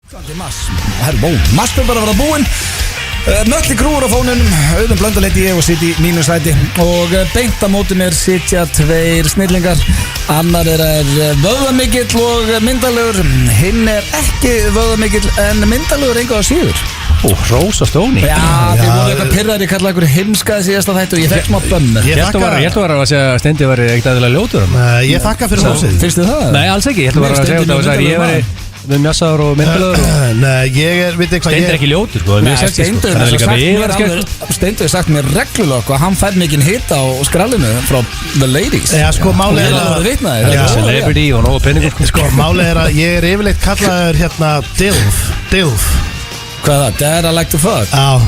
Mars er bara að vera búinn. Mötli Krúur á fónunum, Auðun Blöndal heiti ég og sitt í mínu sæti. Og beint á móti mér sitja tveir snillingar. Annar er vöðvamikill og myndalegur. Hinn er ekki vöðvamikill en myndalegur engu að síður. Rósa Stóni. Já, þið voru eitthvað pirrar, ég kallaði einhverju heimskaði síðasta þættu og ég fekk smá bömmur. Ég held að vera að segja að Steindi var ekkert aðeila ljótur. Ég þakka fyrir hósið. Finnst þið það? Nei, alls ekki, ég held að vera að segja að ég var með mjassaður og myndalegur. Nei, ég er, veit ekki hvað Steindi er ekki ljótur, sko. Steindi hefur sagt mér reglulega að hann fær mikinn hita á skrallinu frá The Ladies. Já, sko, málið Celebrity og nógu penningur. Sko, málið er að ég er yfirleitt kallaður hérna Dilf. Hvað er það? Dad I like to fuck? Já,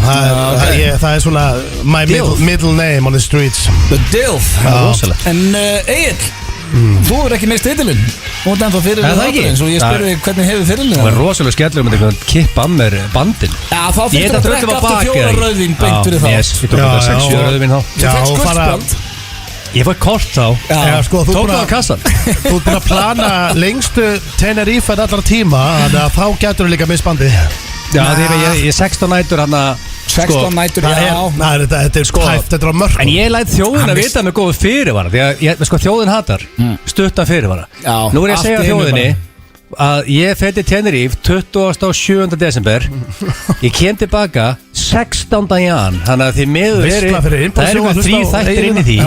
það er svona my middle name on the streets. The Dilf. En Egill, þú er ekki með titilinn. Þú ert ennþá fyrir þátturinn, svo ég spyrir þig hvernig hefur fyrirlinn. Það er rosalega skellur með einhvern kippa að mér bandin. Já, þá fyrir að drekka aftur 4 rauðvín beint fyrir þá. Yes, ég tók þetta 6-7 rauðvín þá. Þú fekk skuldspjald. Ég fór kort þá. Já, sko, þú tók það á kassan. Þú ert búin að plana lengstu Tenerife allra tíma, þannig að þá getur þú líka misbandi. Já, ég 16 nætur hann að 16 nætur, já. Þetta er sko hæft, þetta er á mörgum. En ég læt þjóðin að vita með góðu fyrirvara. Því að sko, þjóðin hatar stutta fyrirvara. Nú er ég að segja þjóðinni að ég fætti Tenerife 27. desember. Ég kem tilbaka 16. jan. Þannig að því miður það er eitthvað 3 þættir inn í því.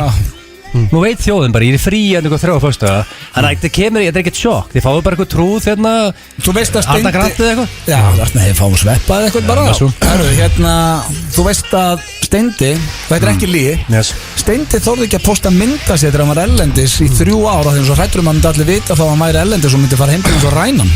Nú veit þjóðin bara, ég er frí að einhver 3 föstudaga. Þannig að þetta er ekkert sjokk. Þið fáið bara eitthvað trúð hérna. Þú veist að Steindi Grantið eitthvað. Já, nei, fáum sveppa eða eitthvað bara. Þú veist að Steindi, þetta er ekki lygi. Steindi þorði ekki að posta mynda sér þegar hann var ellendis í 3 ára. Þegar svo hrættur hann myndi allir vita þá hann væri ellendis og myndi fara heim til hans og ræna hann.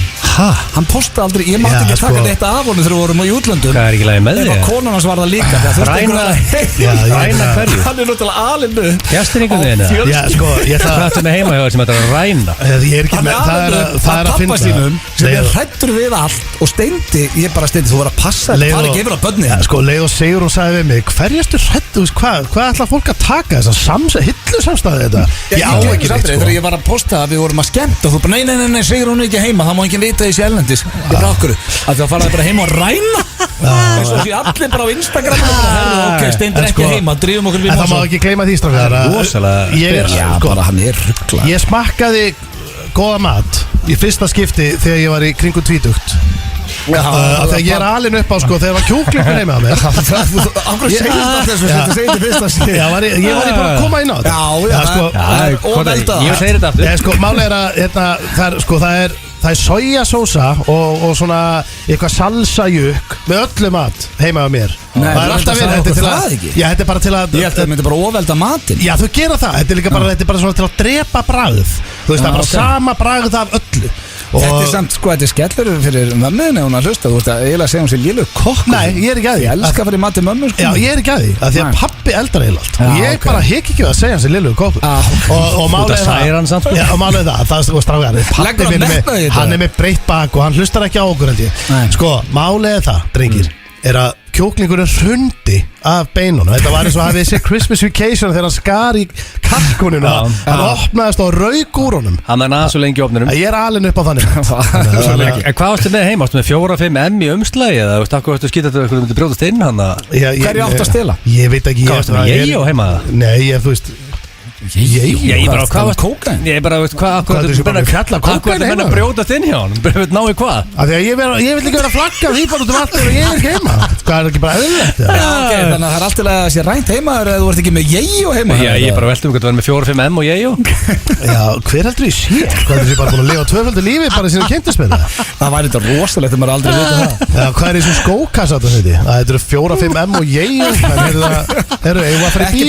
Hann postaði aldrei, ég mátti ekki taka þetta af honum þegar við vorum á útlöndum. Hvað er ekki lagi með þig? Ef að konan hans var það líka. Ræna hverju? Hann er náttúrulega alinu. Gestir einhvern veginn eða? Já, sko, ég ætla Hvað er með heima hjá þér sem þetta er að ræna? Ég er ekki með, það er að finna sínum sem er hrættur við allt og Steindi, ég bara Steindi, þú verður að passa þetta, fara ekki yfir á börnin. Sko, leið og Sigrún sagði við mig, hverjastu hrættu, hvað ætla fólk að taka þess að hillu samstæði þetta? Ég á ekki neitt, sko. Þegar ég var að posta að við vorum að skemmta og þú bara, nei, Sigrún er ekki heima, það má ekki vita þessi ellendis. Ég bara okkur, að það faraði bara heima og ræna. Eins og sé allir bara á Instagram ok, Steindi er ekki heima, drífum okkur við það má ekki gleyma því strákar. Ég smakkaði góða mat í fyrsta skipti þegar ég var í kringum 20. Þegar ég er alin upp á sko, þegar var kjúklingur heima á mér. Akkur segir það þessu sem þú segir til fyrsta skipti. Ég var bara að koma inn á þetta. Og velta það. Ég segir þetta aftur. Sko, máli er að það er sojasósa og svona eitthvað salsajukk með öllu mat heima á mér. Það er alltaf verið, þetta er til að þetta er bara til að ég held að það myndi bara ofvelda matinn. Já, þau gera það, þetta er líka bara, þetta er bara svona til að drepa bragð. Þú veist, það er bara sama bragð af öllu. Þetta er samt, sko, þetta er skellur fyrir mömmuðin ef hún að hlusta. Þú veist að eiginlega segja hún sér lélu kokkur. Nei, ég er ekki að því. Ég elska að fara í mat til mömmu, sko. Já, ég er ekki að því, af því að pabbi eldar eiginlega allt. Og ég bara hik ekki að segja hann sér lélu kokkur. Og málið það, hann er með breitt bak og hann hlustar ekki á okkur held ég. Sko, málið það, drengir, er að kjúklingurinn hrundi af beinunum. Þetta var eins og hafið sér Christmas Vacation þegar hann skar í kalkunina. Hann opnaðist og rauk úr honum. Hann er naða svo lengi í ofninum. Ég er alin upp á þannig. En hvað varstu með heima? Varstu með 4-5 M í umslagi eða varstu að skýta þetta að brjótast inn hann? Hverju átt að stela? Ég veit ekki. Hvað varstu með ég og heima það? Nei, þú veist Ég bara, hvað var kókain? Ég bara, hvað er brjótast inn hjá hann? Ná í hvað? Af því að ég vil ekki vera að flagga því bara út um allt og ég er ekki heima. Hvað er ekki bara eðlilegt? Þannig að það er alltaf að sé rænt heima eða þú ert ekki með ég og heima? Já, ég bara veltum að vera með 4-5 M og ég og Já, hver heldur ég sé? Hvað er þessi bara búin að lifa tvöföldu lífi bara síðan kynntist með það? Það væri þetta rosalegt að maður aldrei vita það. Já, hvað er þessi skókassa þetta heiti? Það eru 4-5 M og ég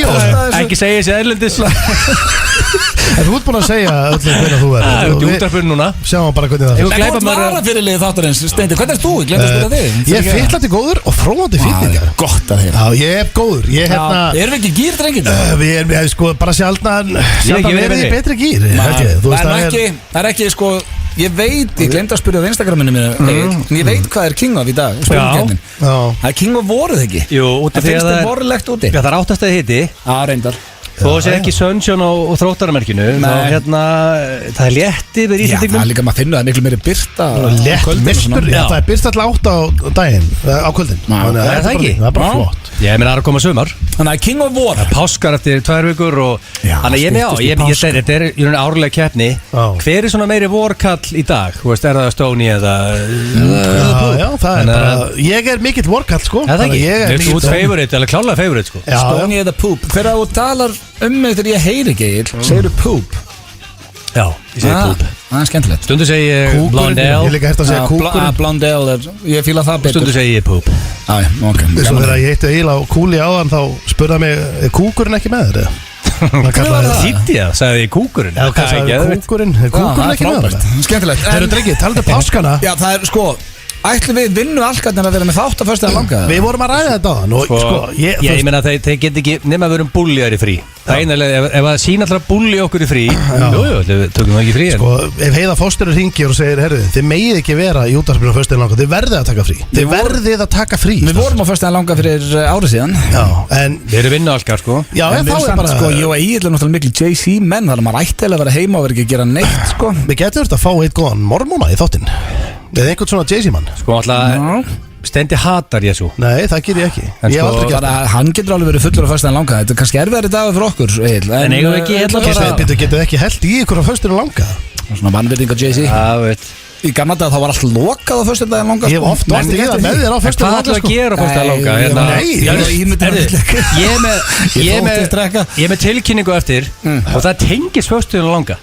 og Ekki segja þessi erlendis Þú ert búin að segja öllu hvernig þú verður. Þú ert í útvarpinu núna. Sjáum bara hvernig það er. En þú ert varafyrirliði þáttarins, Steindi, hvernig erst þú? Ég glemt að spila þig. Ég er fyllandi góður og fróðandi fýtningar. Gott að þér. Já, ég er góður. Erum við ekki gýr, drengir? Við erum sko bara sjaldan verið í betri gýr. Það er ekki sko, ég veit, ég glemt að spyrja á Instagraminu mínu, ég veit hvað er King of í dag, spurningarnin. Það er King of voruð ekki. Jú, út af því að það er vorulegt úti. Já, það er 8. hiti. Reyndar. Þó sé ekki Sunshine og Þróttaramerkinu það er létti við Íslandingum. Já, það er líka maður finnur það miklu meiri birta. Létt mistur, það er birta alltaf 8 á daginn, á kvöldin. Það er það ekki? Það er bara flott. Ég meina að koma sumar. Þannig að King of War Páskar eftir 2 vikur og þannig að þetta er í rauninni árlega keppni. Hver er svona meiri vorkall í dag? Þú veist, er það Stoney eða Já, það er bara ég er mikill vorkall, sko. Það er ekki? Þú ert favorite, eller klálega favorite, sko. Stoney eða Poop. Þegar þú talar mig þegar ég heyri ekki, segir þú Poop. Já, ég segi Poop. Það er skemmtilegt. Stundu segi ég Blondell. Ég líka hægt að segja Kúkurinn. Blondell, ég fýla það betur. Stundu segi ég Poop. Ok. Þess að þegar ég heitti Egil á Kúli áðan þá spurði mig, er Kúkurinn ekki með þér? Þýtti ég, sagði ég Kúkurinn. Já, hvað sagði Kúkurinn? Er Kúkurinn ekki með þér? Skemmtilegt. Þeir eru drengið, talaðu páskana. Já, það er sko ætlum við vinnu allkarnir að vera með þátt að föstudag langa? Við vorum að ræða þetta á þann og sko ég meina þeir get ekki nema að vera búljar í frí. Það er einlega, ef að sína alltaf búlja okkur í frí við tökum það ekki í frí. Sko, ef Heiða Foster hringir og segir, herru, þið megið ekki vera í útvarpinu á föstudag langa, þið verðið að taka frí. Þið verðið að taka frí. Við vorum á föstudag langa fyrir árið síðan. Já, en við erum vinnu allkar, sko. Já, en þá er bara sko, ég og Egil er náttúrulega mikil JC menn, þannig að maður ætti að vera heima og vera ekki að gera neitt, sko. Við getum verið að fá eitt góðan mormóna í þáttinn. Eða einhvern svona Jay-Z-mann. Sko alltaf Steindi hatar Jesú. Nei, það ger ég ekki. Ég hef aldrei gert það. Hann getur alveg verið fullur á föstudag langa. Þetta er kannski erfiðari dagur fyrir okkur, Egil. En eigum við ekki bara getur ekki held í ykkur á föstudag langa. Svona mannvirðing á Jay-Z. Já, veit. Í gamla dag þá var allt lokað á föstudag langa. Ég hef oft varst í það með þér á föstudag langa. Hvað ætlar að gera á föstudag langa? Ég með tilkynningu eftir og það tengis föstudag langa.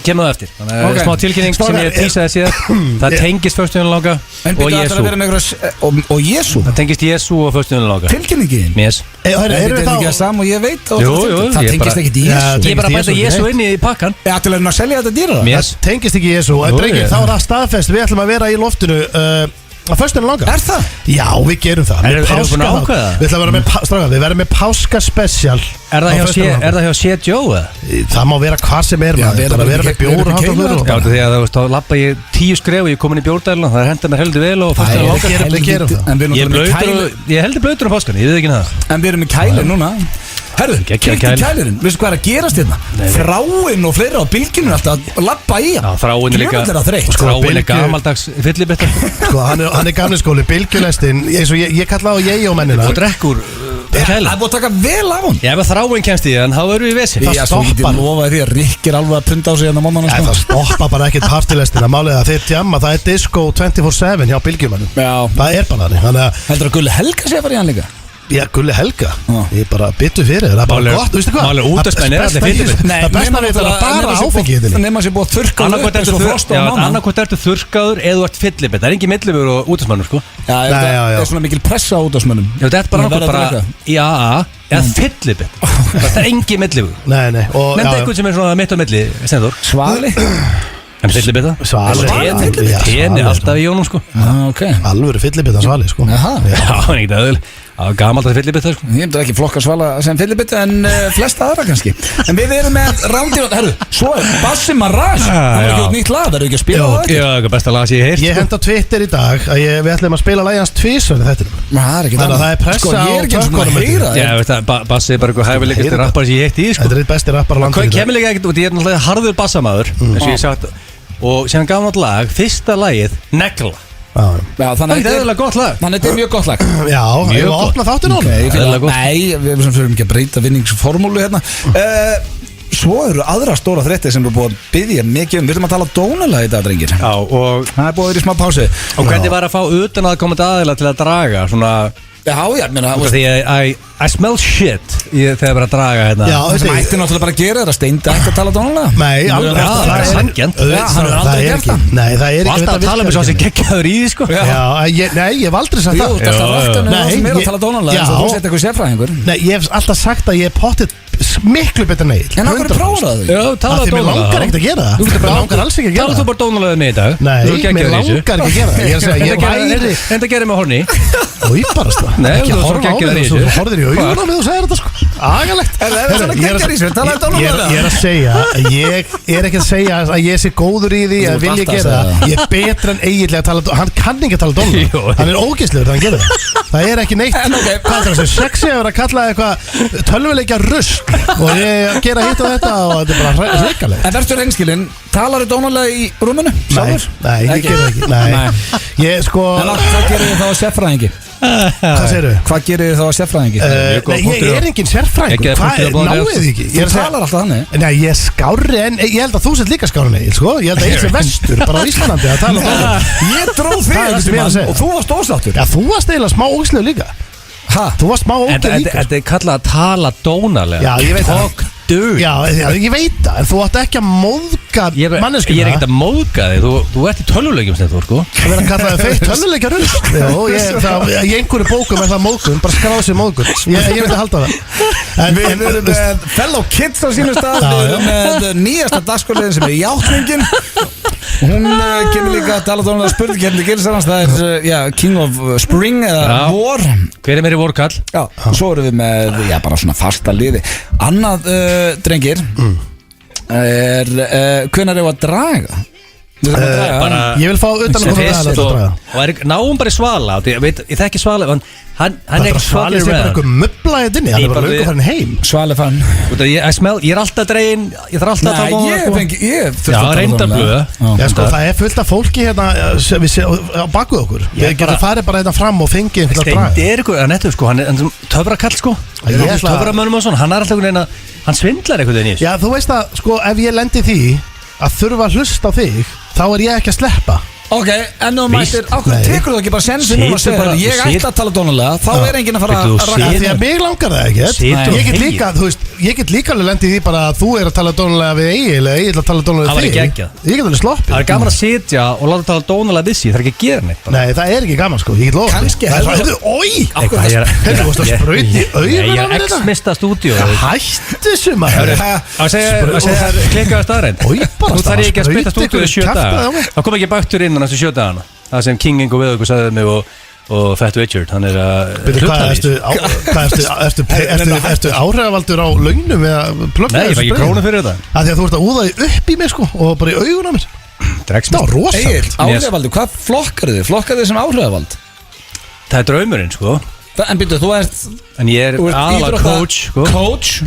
Kemur það eftir. Þannig að smá tilkynning sem ég tísaði síðan. Það tengist föstudag langa og Jesú. Og Jesú? Það tengist Jesú og föstudag langa. Tilkynningin? Yes. Þetta er ekki að sama og ég veit. Jú, það tengist ekki Jesú. Ég bara bæta Jesú inn í pakkan. Til að selja þetta dýra það? Það tengist ekki Jesú. Þá er það staðfest. Við ætlum að vera í loftinu á föstudag langa. Er það? Já, við gerum það. Erum við búin að ákveða það? Við verðum með páskaspecial. Er það hjá C.J. eða? Það má vera hvað sem er. Það er að vera með bjór Gáðu því að þá lappa ég 10 skref og ég er komin í bjórdæluna. Það henda mér heldur vel og föstudag langa. Við gerum það. Ég heldur blöytur á páskan, ég veit ekki það. En við erum í kæli núna. Herru, kikti kælirinn, veistu hvað er að gerast hérna? Þráinn og fleira á bylginu alltaf að lappa í hann. Já, Þráinn er líka Þráinn er gamaldags fyllibetta. Sko, hann er gamli skóli, bylgjulestin. Ég kalla á ég og mennina. Og drekkur Það er búin að taka vel á hann. Já, ef Þráinn kemst í hann, þá verður við vesinn. Það stoppar. Ég lofa því að Rikk er alveg að punda á sig hérna mómana. Það stoppar bara ekkert partylestina. Málið að þeir djamma, það er disco 24/7 hjá bylgjumannum. Það er bara þannig. Heldur að Gulli Helga sé að fara í hann líka? Já, Gulli Helga. Ég bara byttu fyrir. Það er bara gott, veistu hvað? Máli útastmenn er allir fyrir. Það besta við það bara áfengið þinni. Nefn að sé búið að þurrka annarkvæmt ertu þurrkaður eða þú ert fyllibit. Það er engin millibur og útastmennur, sko. Já, það er svona mikil pressa á útastmennum. Já, þetta er bara annarkvæmt bara í AA eða fyllibit. Það er engin millibur. Nei. Nefnd eitthvað sem er svona mitt á milli, Stenþór. Svali? En fyllibita? Svali. Tenni alltaf í jónum, sko. Alvöru fyllibita Svali, sko. Já, gamaldags fyllibita, sko. Ég hefði ekki flokka Svala sem fyllibita en flesta aðra kannski. En við erum með rándýr. Herru, svo er Bassi Marras. Það er ekki út nýtt lag, það eru ekki að spila á þetta. Já, það besta lag sem ég heirt. Ég hend á Twitter í dag að við ætlum að spila lagi hans tvisvar í þettinum. Það er ekki þannig að það er pressa á tökkunum. Já, veist það, Bassi er bara eitthvað hæfileikasti rappar sem ég heitt í, sko. Þetta er eitt besti rappar á landinu. Kemur líka ekkert út, ég er náttúrulega harður bassamaður, eins og ég sagt. Og síðan gaf hann lag, fyrsta lagið, Negla. Já, þannig að þetta er gott lag. Þannig að þetta er mjög gott lag. Já, ég var að opna þáttinn á hann. Nei, við erum ekki að breyta vinningsformúlu hérna. Svo eru aðra stóra fréttir sem við búum að byggja mikið Við erum að tala dónalega í dag, drengir. Já, og það er búið að vera í smá pási. Og hvernig var að fá utan að koma aðeila til að draga, svona Já, meina því I smell shit þegar bara að draga hérna. Já, það sem ætti náttúrulega bara að gera er að Steindi ætti að tala dónalega. Nei, alveg það er sanngjarnt. Hann er aldrei gert það. Nei, það er ekki. Og alltaf að tala með svo sem geggjaður í því, sko. Nei, ég hef aldrei sagt það. Jú, það er alltaf það sem er að tala dónalega eins og þú sett eitthvað sérfræðingur. Nei, ég hef alltaf sagt að ég er pottitt miklu betur neil. En okkur prófaðu þau? Já, tala dónalega. Mér langar ekkert að gera það. Mér langar alls ekki að gera það. Tala þú bara dónalega með í dag? Nei, mér langar ekki að gera það. Ég er að segja, ég væri Þetta gerir með horni. Og ég bara stað. Nei, ekki horfa á mig. Þú horfðir í augun á mig og segir þetta, sko. Agalegt. Ég er að segja, ég er ekki að segja að ég sé góður í því að vilja gera það. Ég er betur en eiginlega að tala, hann kann ekki að tala dónulega. Hann er ógeðslegur þegar hann gerir það. Það er ekki neitt, hvað er það, sexy að vera að kalla eitthvað tölvuleikja rusl og ég gera hitt og þetta og þetta er bara hrikalegt. En verður reynskilinn, talar þú dónulega í rúminu? Nei, ég ger það ekki. Nei. Ég sko... En hvað gerir þið þá að sérfræðingi? Hvað segirðu? Hvað gerir þið þá að sérfræðingi? Nei, ég er engin sérfræðingur. Hvað, náðu þið ekki? Þú talar alltaf þannig. Nei, ég er skárri en ég held að þú sett líka skárri en Egil, sko. Ég held að ég sé vestur, bara á Íslandi að tala dónulega. Ég dróð þig og þú varst ósáttur. Já, þú varst eiginlega smá ógeðslegur líka. Þú varst smá ógeð líka. Þetta er kallað að tala dónalega. Já, ég veit það. Já, ég veit það, en þú átt ekki að móðga manneskuna. Ég er ekkert að móðga þig, þú ert í tölvuleikjum sem þú, sko. Það verður að kalla það feitt tölvuleikja rullt. Í einhverju bókum er það móðgun, bara skráð sér móðgun. Ég veit að halda það. En við erum með fellow kids á sínum stað, við erum með nýjasta dagskóliðin sem er játningin. Hún kemur líka að tala tónulega spurningkefni Gilsarans, það er King of Spring eða vor. Hver er meiri vorkall? Já, svo erum við með bara svona fasta liði. Annað drengir hvenær er að draga? Ég vil fá utan að draga. Og náum bara í Svala, ég þekki Svala, hann er ekki Svali sem er eitthvað möblaðið inni, hann er bara löngu farin heim. Svali fann. Ég er alltaf dregin, ég þarf alltaf að tala ég reyndablöð. Það er fullt af fólki hérna á bakuð okkur. Við getum farið bara hérna fram og fengið einhvern að draga. Steindi er eitthvað nettur, sko, hann er töfrakall, sko. Töframönnum og svona, hann er alltaf einhvern veginn að, hann svindlar einhvern veginn í þessu. Já, þú veist að, sko, ef ég lendi því að þurfa að hlusta á þig, þá er ég ekki að sleppa. Ok, en þú mættir, ákveð tekur þú ekki bara sensin núna og segir ég ætla að tala dónulega, þá er enginn að fara að raka því að mig langar það ekki. Ég get líka, þú veist, ég get líka alveg lendið því bara að þú er að tala dónulega við Egil eða Egil að tala dónulega við þig. Ég get alveg sloppið. Það er gaman að sitja og láta tala dónulega við sig, það er ekki að gera neitt. Nei, það er ekki gaman, sko, ég get lofa. Kannski næstu 7 dagana. Það sem King Ingo við okkur sagði mig og Fat Richard, hann er að Ertu áhrifavaldur á launum eða plöggum? Nei, ég fæ ekki krónu fyrir þetta. Það því að þú ert að úða því upp í mig, sko, og bara í augun á mér. Það var rosalega. Áhrifavaldur, hvað flokkar þið? Flokkar þið sem áhrifavald? Það er draumurinn, sko. En byrju, þú ert En ég er aðalega coach, sko. Coach?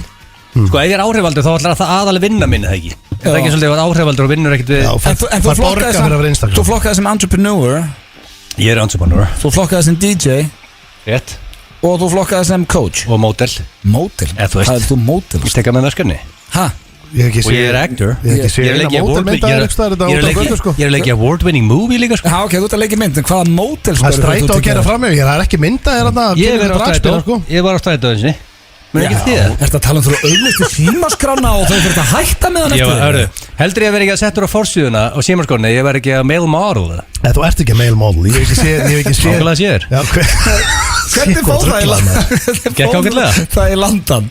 Sko, ef ég er áhrifavaldur þá ætlar það aðalega vinna minni, það ekki. Það er ekki svolítið að áhrifavaldur og vinnur ekkert við. En þú flokkaði sem entrepreneur. Ég er entrepreneur. Þú flokkaði sem DJ. Rétt. Og þú flokkaði sem coach. Og model. Model? Þú veist. Hvað er þú model? Þú stekka með verkefni. Hæ? Og ég er actor. Ég er að leggja award-winning movie líka, sko. Já, ok, þú ert að leggja mynd, en hvaða model Það er strætó að gera fram með, það er ekki mynda. Ég var á strætó einsinni. Er þetta að tala um þú auðvistu símaskrána og þau fyrir að hætta með hann eftir? Heldur ég að vera ekki að setja á forsíðuna á símaskrána, ég var ekki að male model. Þú ert ekki að male model, ég hef ekki séð. Ákveðlega sér. Hvernig fóð það í landan? Gekk ákveðlega. Það í landan.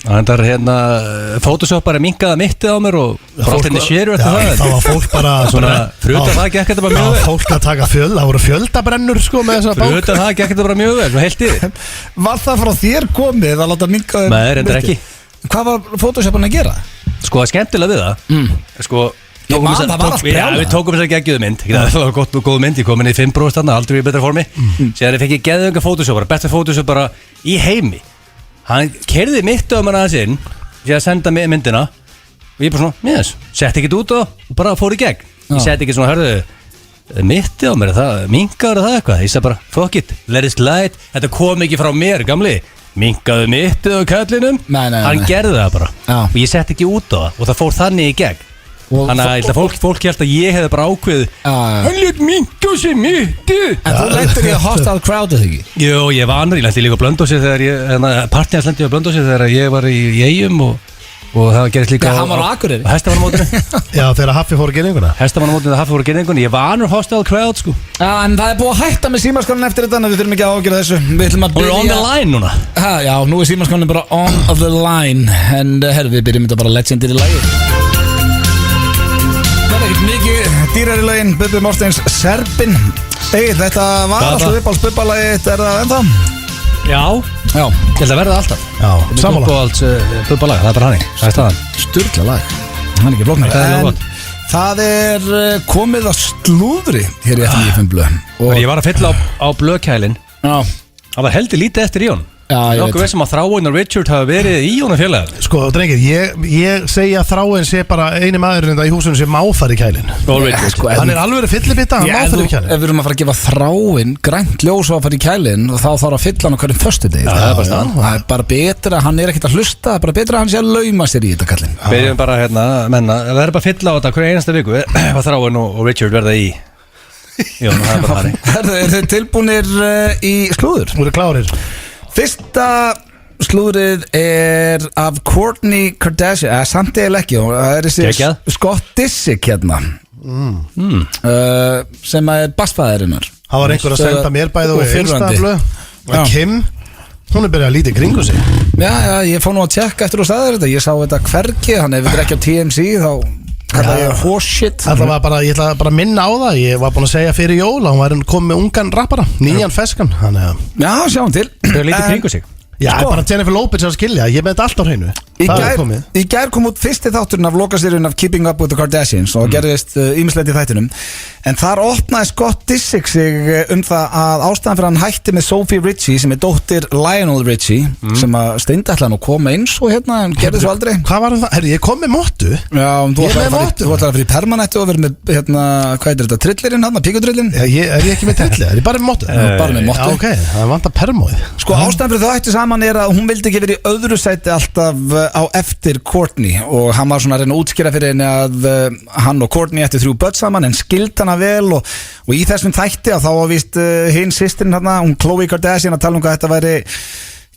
Það er hérna, Photoshop bara minkaða mittið á mér og allt henni séru eftir það. Það var fólk bara svona, fruta það gekk þetta bara mjög vel. Fólk að taka það voru fjöldabrennur, sko, með þessa bók. Fruta það gekk þetta bara mjög vel, heilt yfir. Var það frá þér komið að láta minka Nei, reyndar ekki. Hvað var Photoshopin að gera? Sko, það er skemmtilega við það. Sko, við tókum þess að geggjuðu mynd. Það var góð mynd, ég kom inn í 5% þarna, aldrei í betra formi. Sér ég fekk geðunga Photoshopara, besta Photoshopara í heimi. Hann keyrði mitt á mér aðeins inn fyrir að senda mig myndina og ég bara svona, sett ekkert út og bara fór í gegn. Ég sett ekki svona, hörðu, mitti á mér, minkaður það eitthvað. Ég sagði bara, fuck it, let it slide. Þetta kom ekki frá mér, gamli. Minkaðu mittið á kallinum. Hann gerði það bara. Og ég sett ekki út á það og það fór þannig í gegn. Þannig að fólk held að ég hefði bara ákveð hann létt minka sér mittið. En þú lendur í að hostile crowd eða ekki? Jú, ég var annar, ég lendi líka á Blönduósi þegar partíans lendi á Blönduósi þegar ég var í Eyjum og það gerist líka hann var á Akureyri. Hestamannamótinu. Já, þegar Haffi fór að gerðinguna. Hestamannamótinu þegar Haffi fór að gerðinguna. Ég var annar hostile crowd, sko. Já, en það er búið að hætta með símaskránin eftir þetta, en við þurfum ekki að ágjöra þessu. Við ætlum að byrja on the line núna. Já, nú er símaskránin bara on the line. En herru, við byrjum þetta bara legendir í lagi. Það er ekkert mikið dýrar í lagin. Bubbi Morsteins Serbin. Þetta var alltaf upp á spubbalagi. Er það ennþá? Já, Já. Ég held að verða alltaf. Já, sammála. Bubba lag, það bara hannig. Það staðan. Sturla lag. Hann ekki flóknar. En það komið að slúðri hér í FM blöð. Ég var að fylla á blöðkælin. Já. Það var heldur lítið eftir í honum. Já, ég veit. Nokkuð veist að Þráinn og Richard hafa verið í honum félagar. Sko, drengir, ég segja að Þráinn sé bara eini maðurinn í húsinu sem má þar í kælin. Sko, hann alveg verið fyllibita, hann má þar í kælin. Ef við erum að fara að gefa Þráinn grænt ljós og að fara í kælin og þá þarf að fylla hann á hverjum föstudegi. Það er bara betra, hann er ekkert að hlusta, það er bara betra að hann sé að lauma sér í þetta kallin. Við erum bara menna, það er bara að fylla á þetta hverja einasta viku hvað Þráinn og Richard verða í. Jó, það er bara það. Er þið tilbúnir í slúður? Þú eru klárir. Fyrsta slúðrið er af Kourtney Kardashian, samt eða ekki, það er þessi Scott Disick hérna sem er bassfæðirinnar. Það var einhver að senda mér bæði og Instaflu og Kim, hún er byrjað að líti kringu sig. Já, ég fór nú að tjekka eftir og staðir þetta, ég sá þetta hvergi, hann ef við ekki á TMZ þá kallar ég horseshit. Ég ætla bara að minna á það, ég var búin að segja fyrir jól að hún var komið með ungan rappara, nýjan feskan. Já, sjáum til. Þau lítið kringu sig. Já, sko, bara Jennifer Lopez að skilja, ég með þetta allt á hreinu. Í gær kom út fyrsti þátturinn af lokaseríun af Keeping Up with the Kardashians og gerðist ýmislegt í þættinum. En þar opnaði Scott Disick sig það að ástæðan fyrir hann hætti með Sophie Richie sem er dóttir Lionel Richie sem að Steindi ætlaði nú að koma eins og hérna en gerði svo aldrei. Hvað var það? Herri, ég kom með mottu. Já, þú ætlaði að fyrir permanentu og verið með hérna, hvað er þetta, trillirinn hérna, píkutrillin? Er ég ekki með trillir? Er ég bara með mottu? Bara með mottu. Já, ok, það vantar permóið. Sko, ástæðan fyrir það ætti saman er að hún vildi ekki verið í öðru sæti alltaf á eftir Kourtney og hann var svona að reyna að útskýra fyrir henni að hann og Kourtney ætti 3 börn saman en skild hana vel og í þessum þætti að þá var víst hinn systirinn hérna, hún Khloe Kardashian að tala hvað þetta væri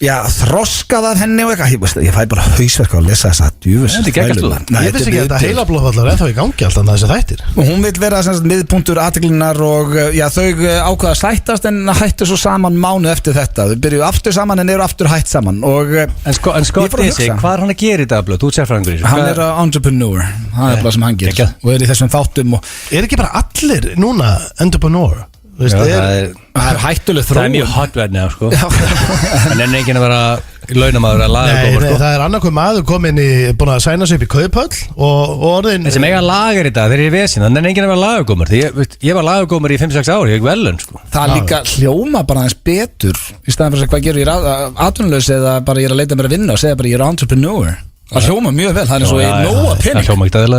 þroskað af henni og eitthvað ég fæ bara hausverk að lesa þessa djúfus. Ég vissi ekki að þetta heilablóðfallar er þá í gangi alltaf þessi þættir og hún vil vera miðpunktur athyglinnar og þau ákveða að sættast en hættu svo saman mánuð eftir þetta þau byrjuðu aftur saman en eru aftur hætt saman En Scott Disick, hvað er hann að gera í dag? Þú sérfræðingur í þessu? Hann er entrepreneur, það er bara sem hann gerir og er í þessum þáttum Er ekki bara allir núna entrepreneur? Það er hættuleg þróun. Það er mjög hot right now sko. En enginn að vera launamaður að laga Nei, það er annarkoð maður komin búin að sæna sig upp í Kauphöll og orðin Þessi mega lagar í dag, þeir eru í vesin þannig enginn að vera lagagómar Ég var lagagómar í 5-6 ári, ég er velun sko. Það er líka hljóma bara aðeins betur í staðan fyrir að hvað gerur ég atvinnulegs eða bara ég er að leita mér að vinna og segja bara ég er entrepreneur Það hljóma mjög vel, það er eins og í nóga pening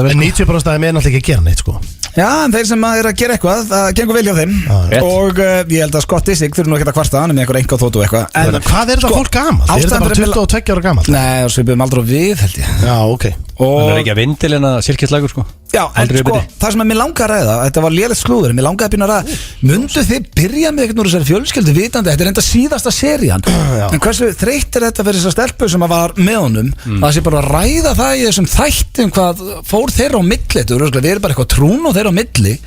En 90% af þeim er náttúrulega ekki að gera neitt sko. Já, en þeir sem er að gera eitthvað það gengur vel hjá þeim og ég held að Scott Disick fyrir nú ekki að kvarta hann með einhver enga þóttu eitthvað En hvað er þetta fólk gamalt? Er þetta bara 22 ára gamalt? Nei, og svo byrjum aldrei við held ég Já, ok Það er ekki að vindil en að silkislagur sko Já, en sko, það sem að mér langar að ræða þetta var lélegt slúður, mér langaði að byrja að ræða Mundu þið byrja með eitthvað úr þessari fjölskyldu vitandi, þetta er enda síðasta serían En hversu þreytt er þetta fyrir þessa stelpu sem að var með honum Það sé bara að ræða það í þessum þættum hvað fór þeirra á milli Við erum bara eitthvað trún og þeirra á milli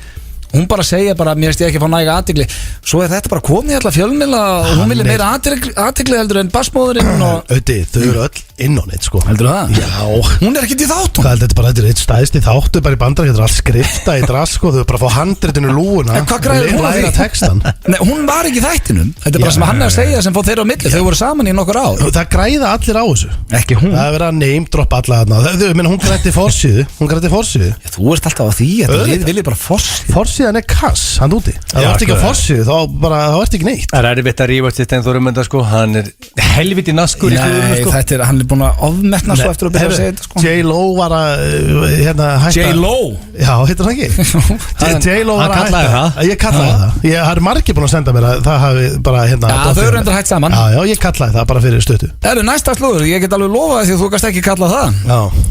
Hún bara segja bara, mér veist ég ekki fá næga athygli Svo er þetta bara komið í alla fjölmiðla og hún vilja meira athygli heldur en bassmóðurinn Öti, þau eru öll inn á neitt sko Heldur það? Já Hún er ekkert í þáttum Þetta er bara eitt stæðst í þáttu bara í bandar Þetta er allt skrifta í drask og þau er bara að fá handritinu lúuna En hvað græður hún að því? Nei, hún var ekki í þættinum Þetta er bara sem hann er að segja sem fóð þeirra á milli Þau voru saman í nokkur ár Það græða allir á þessu Ekki hún Það er verið að name-droppa alla þarna Hún grætti forsíðu Þú ert alltaf á því Við viljum bara forsíðu Forsíðan er kass, hann úti Það ert ekki á forsíðu, þá ert ekki neitt Það er erfitt að rífast í Steinn Þórumenda sko Hann er helviti naskur í slúðurinn sko Nei, hann er búin að ofmetna svo eftir að byrja að segja þetta sko J-Lo var að hætta J-Lo? Já, heitir hann ekki? J-Lo var að hætta Ég kallaði það Það er margir búin að senda mér að það hafi bara Já, þau eru endur hætt saman Já, ég kallaði það bara fyrir stuttu Það eru næsta slúður, ég get alveg lofa því að þú kannst ekki kalla það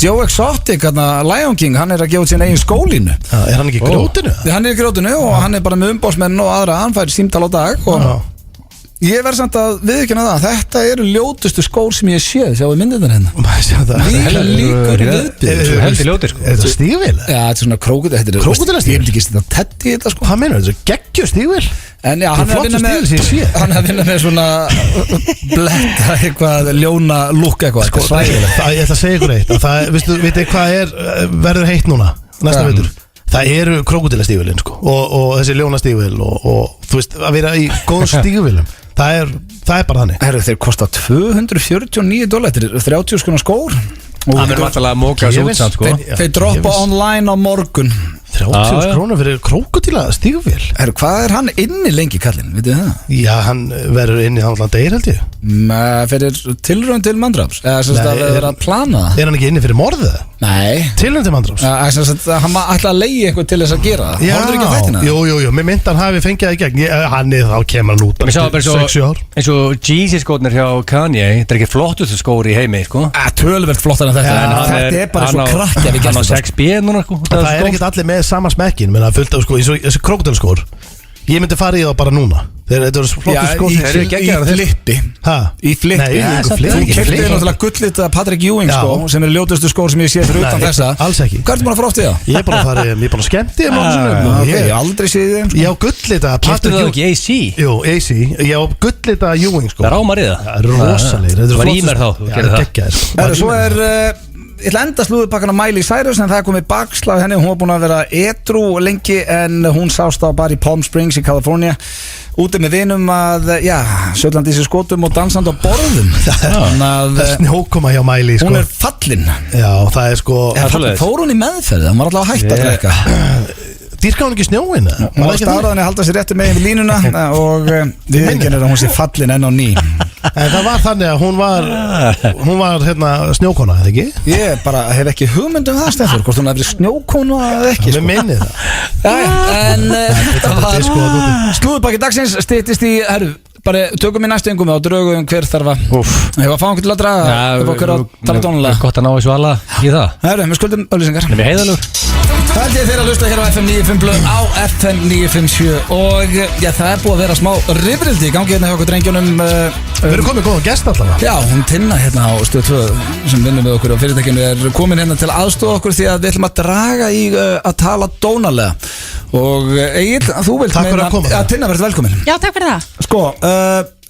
Joe Exotic, Lion King, hann er að gefa út sín eigin skólínu Er hann ekki í grjótinu? Hann er í grjótinu og hann er bara með umbósmenn og aðra hann fær símtal á dag og ég verð samt að viðurkenna það þetta eru ljótustu skór sem ég séð sjáu myndirnar hérna líkur heldur ljótir sko Er þetta stígvél? Já, þetta er svona krókudílastígvél Krókudílastígvél? Ég hef ekki þetta tett í þetta sko Hvað meina þetta? Geggjur stígvél? En já, hann er að vinna með svona bletta eitthvað ljóna lúk eitthvað Ég ætla að segja ykkur eitt Vitið hvað verður heitt núna næsta vetur Það eru krókudílastígvélin sko og þessi ljónastígvél og þú veist að vera í góðum stígvélum það er það bara þannig. Þeir kosta $249, þetta er 30 skona skór. Það verður náttúrulega að móka þessu út samt, sko. Þeir droppa online á morgun. 30 krónur fyrir krókódíla stígvél. Hvað er hann inni lengi, kallinn? Vitið það? Já, hann verður inni hann degir, held ég. Fyrir tilraun til mandraps. Eða sem að vera að plana það. Er hann ekki inni fyrir morðið? Nei. Tilraun til mandraps? Hann ætla að leigja eitthvað til þess að gera það. Horfður ekki að þættina? Jú, mér myndi hann hafi fengið það í gegn. Hann er þá kemur hann út bara 6 ár. Eins og Yeezy-skórnir hjá Kanye, þetta er ekki flottustu skóri í heimi, sko. Töluvert flottar en þetta. Þetta er bara svo krakki að við gestum. Hann á 6B núna, sko. Það er ekkert allir með sama smekkin, menn að fullt af sko, þessi krókódílaskór. Ég myndi fara í það bara núna. Þetta eru flottu skór. Í flippi. Í flippi. Þú kefti náttúrulega gullita Patrick Ewing skó, sem er ljótustu skór sem ég sé fyrir utan þessa. Alls ekki. Hvað ertu búin að fara oft í það? Ég er búin að skemmti Ég hef aldrei séð þið. Ég á gullita Patrick Ewing. Keftu það ekki AC? Jú, AC. Ég á gullita Ewing skó. Það rámar í það. Það er rosalegir. Það var í mér þá. Svo ég ætla að enda slúðupakkan á Miley Cyrus en það er komið bakslag henni, hún var búin að vera edrú lengi en hún sást á bara í Palm Springs í California úti með vinum að, söllandi í sér skotum og dansandi á borðum. Það er snjókoma hjá Miley, sko. Hún er fallin. Já, það er sko. Fór hún í meðferð, hún var alltaf að hætta að drekka. Dýrka hún ekki snjóin? Hún var staðraðin að halda sér réttu megin við línuna og við veikinn að hún sé fallin enn á ný. En það var þannig að hún var snjókona, eða ekki? Ég bara hef ekki hugmynd um það, Stefán, hvort hún hefði snjókona eða ekki. Við minnið það. En þetta var slúðupakki dagsins, styttist í, bara tökum í næstu engum og draugum hver þarf að hefur að fá einhvern til að draga upp okkur á tala tónulega. Gott að ná þessu alla í það. Við skuldum auglýsingar. Við heiðalur. Það held ég þeirra að hlusta hér á FM 95 á FM 957 og það er búið að vera smá rifrildi í gangi hérna hjá okkur drengjunum. Við erum komið góðan gest allavega. Já, hún Tinna hérna á Stöð 2 sem vinnur með okkur og fyrirtækinu er komin hérna til aðstofa okkur því að við ætlum að draga í að tala dónalega og Egill, þú vilt meina að Tinna verður velkomin. Já, takk fyrir það. Sko,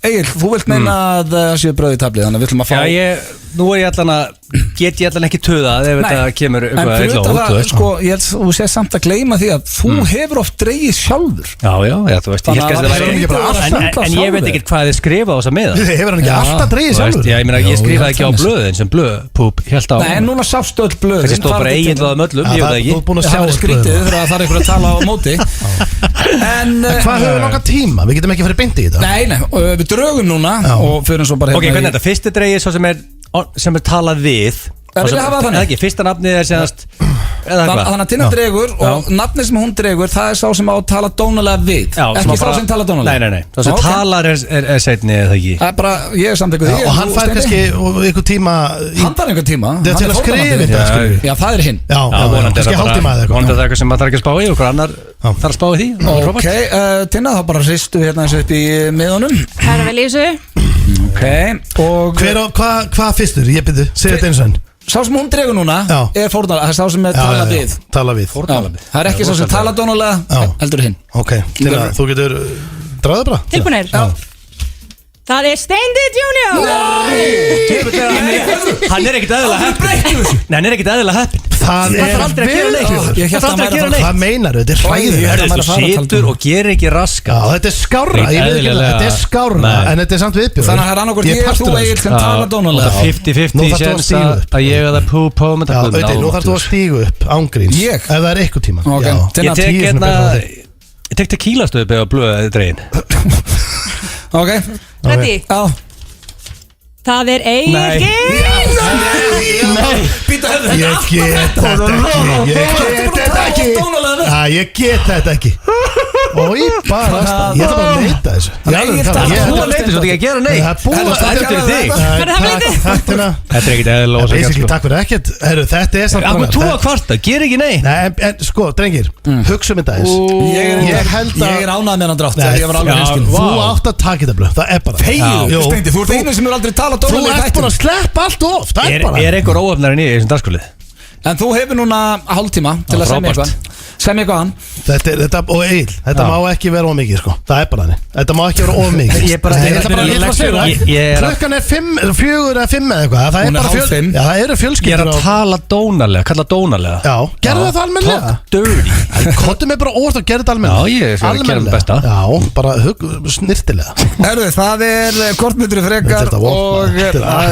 Egill, þú vilt meina að það séu brauð í tablið, þannig að við ætlum að fá... Já, nú er ég allan ekki töðað ef þetta kemur eitthvað eitthvað út. En sko, ég held að þú sé samt að gleyma því að þú hefur oft dreigið sjálfur. Já, þú veist, en ég veit ekki hvað þið skrifa á þessa miða. Hefur hann ekki alltaf dreigið sjálfur? Já, ég meina, ég skrifaði ekki á blöðin sem blöðpúp held á. Nei, en núna sástu öll blöðin. Þessi stóð bara eiginlega öllum, ég veit ekki. Það er skrítið þegar það er einhver að tala á móti. En hvað höfum við langan tíma? Við getum ekki farið beint í þetta. Nei, við drögum núna og fyrir svo bara ok, hvernig er þetta? Fyrsti dreigið svo sem er talað við ekki, fyrsta nafnið er senast þannig að Tinna dregur og nafnið sem hún dregur það er sá sem á að tala dónalega við ekki sá sem tala dónalega nei, það sem talar er seinni eða ekki það er bara, ég er samtökuð því og hann fær kannski einhver tíma hann fær einhver tíma það er til að skrifa já, það er hinn kannski hálftíma eða eitthvað það er eitthvað sem maður þarf ekki að spá í og hver annar þarf að spá í því ok, Tinna, þá bara hristu við hérna eins upp í miðunum Herra vel í þessu ok, og hvað fyrstur, ég byrju, segja þetta eins og enn sá sem hún dregur núna er fórnala, það er sá sem er tala við það er ekki sá sem tala dónulega heldur hinn ok, Tinna, þú getur draðið bara tilbúinir það er Steindi Junior hann er ekkert eðlilega heppin það er aldrei að gera neitt hvað meinar þetta er hræðilegt þú situr og gerir ekki raska þetta er skárra þetta er skárra en þetta er samt viðbjóð þannig að það er annarkort ég og þú Egill sem tala dónulega 50-50 séns að ég eða pú nú þarf þú að stígu upp ángríns ef það er eitthvað tíma ég tek tequila stöðu beða blöða dregin ok ready það er Egill ég get þetta ekki og ég bara ég ætla bara að leita þessu þú að leita þessu, þú ekki að gera neitt þetta er ekkert eðlilega takk fyrir ekkert þetta er samt akkur þú að kvarta, ger ekki neitt en sko, drengir, hugsa um þetta ég er ánað með hann drátt þú átt að taka þetta blöð, það er bara þú ert einu sem er aldrei talað þú ert bara að sleppa allt of er einhver óöfnarinn í þessum dagskólið? En þú hefur núna hálftíma til að semja eitthvað Þetta og Egill, þetta má ekki vera of mikið sko. Það bara þannig, þetta má ekki vera of mikið Ég bara Klukkan 4 eða 5 eða eitthvað. Það er bara fjölskyldur. Það eru fjölskyldur. Ég er að tala dónalega, kalla dónalega. Já, gerðu það almennilega. Talk dirty. Kottu mig bara óvart og gerðu það almennilega. Já, ég skal gera það besta. Já, bara snirtilega. Herðu, það kortmyndur frekar og það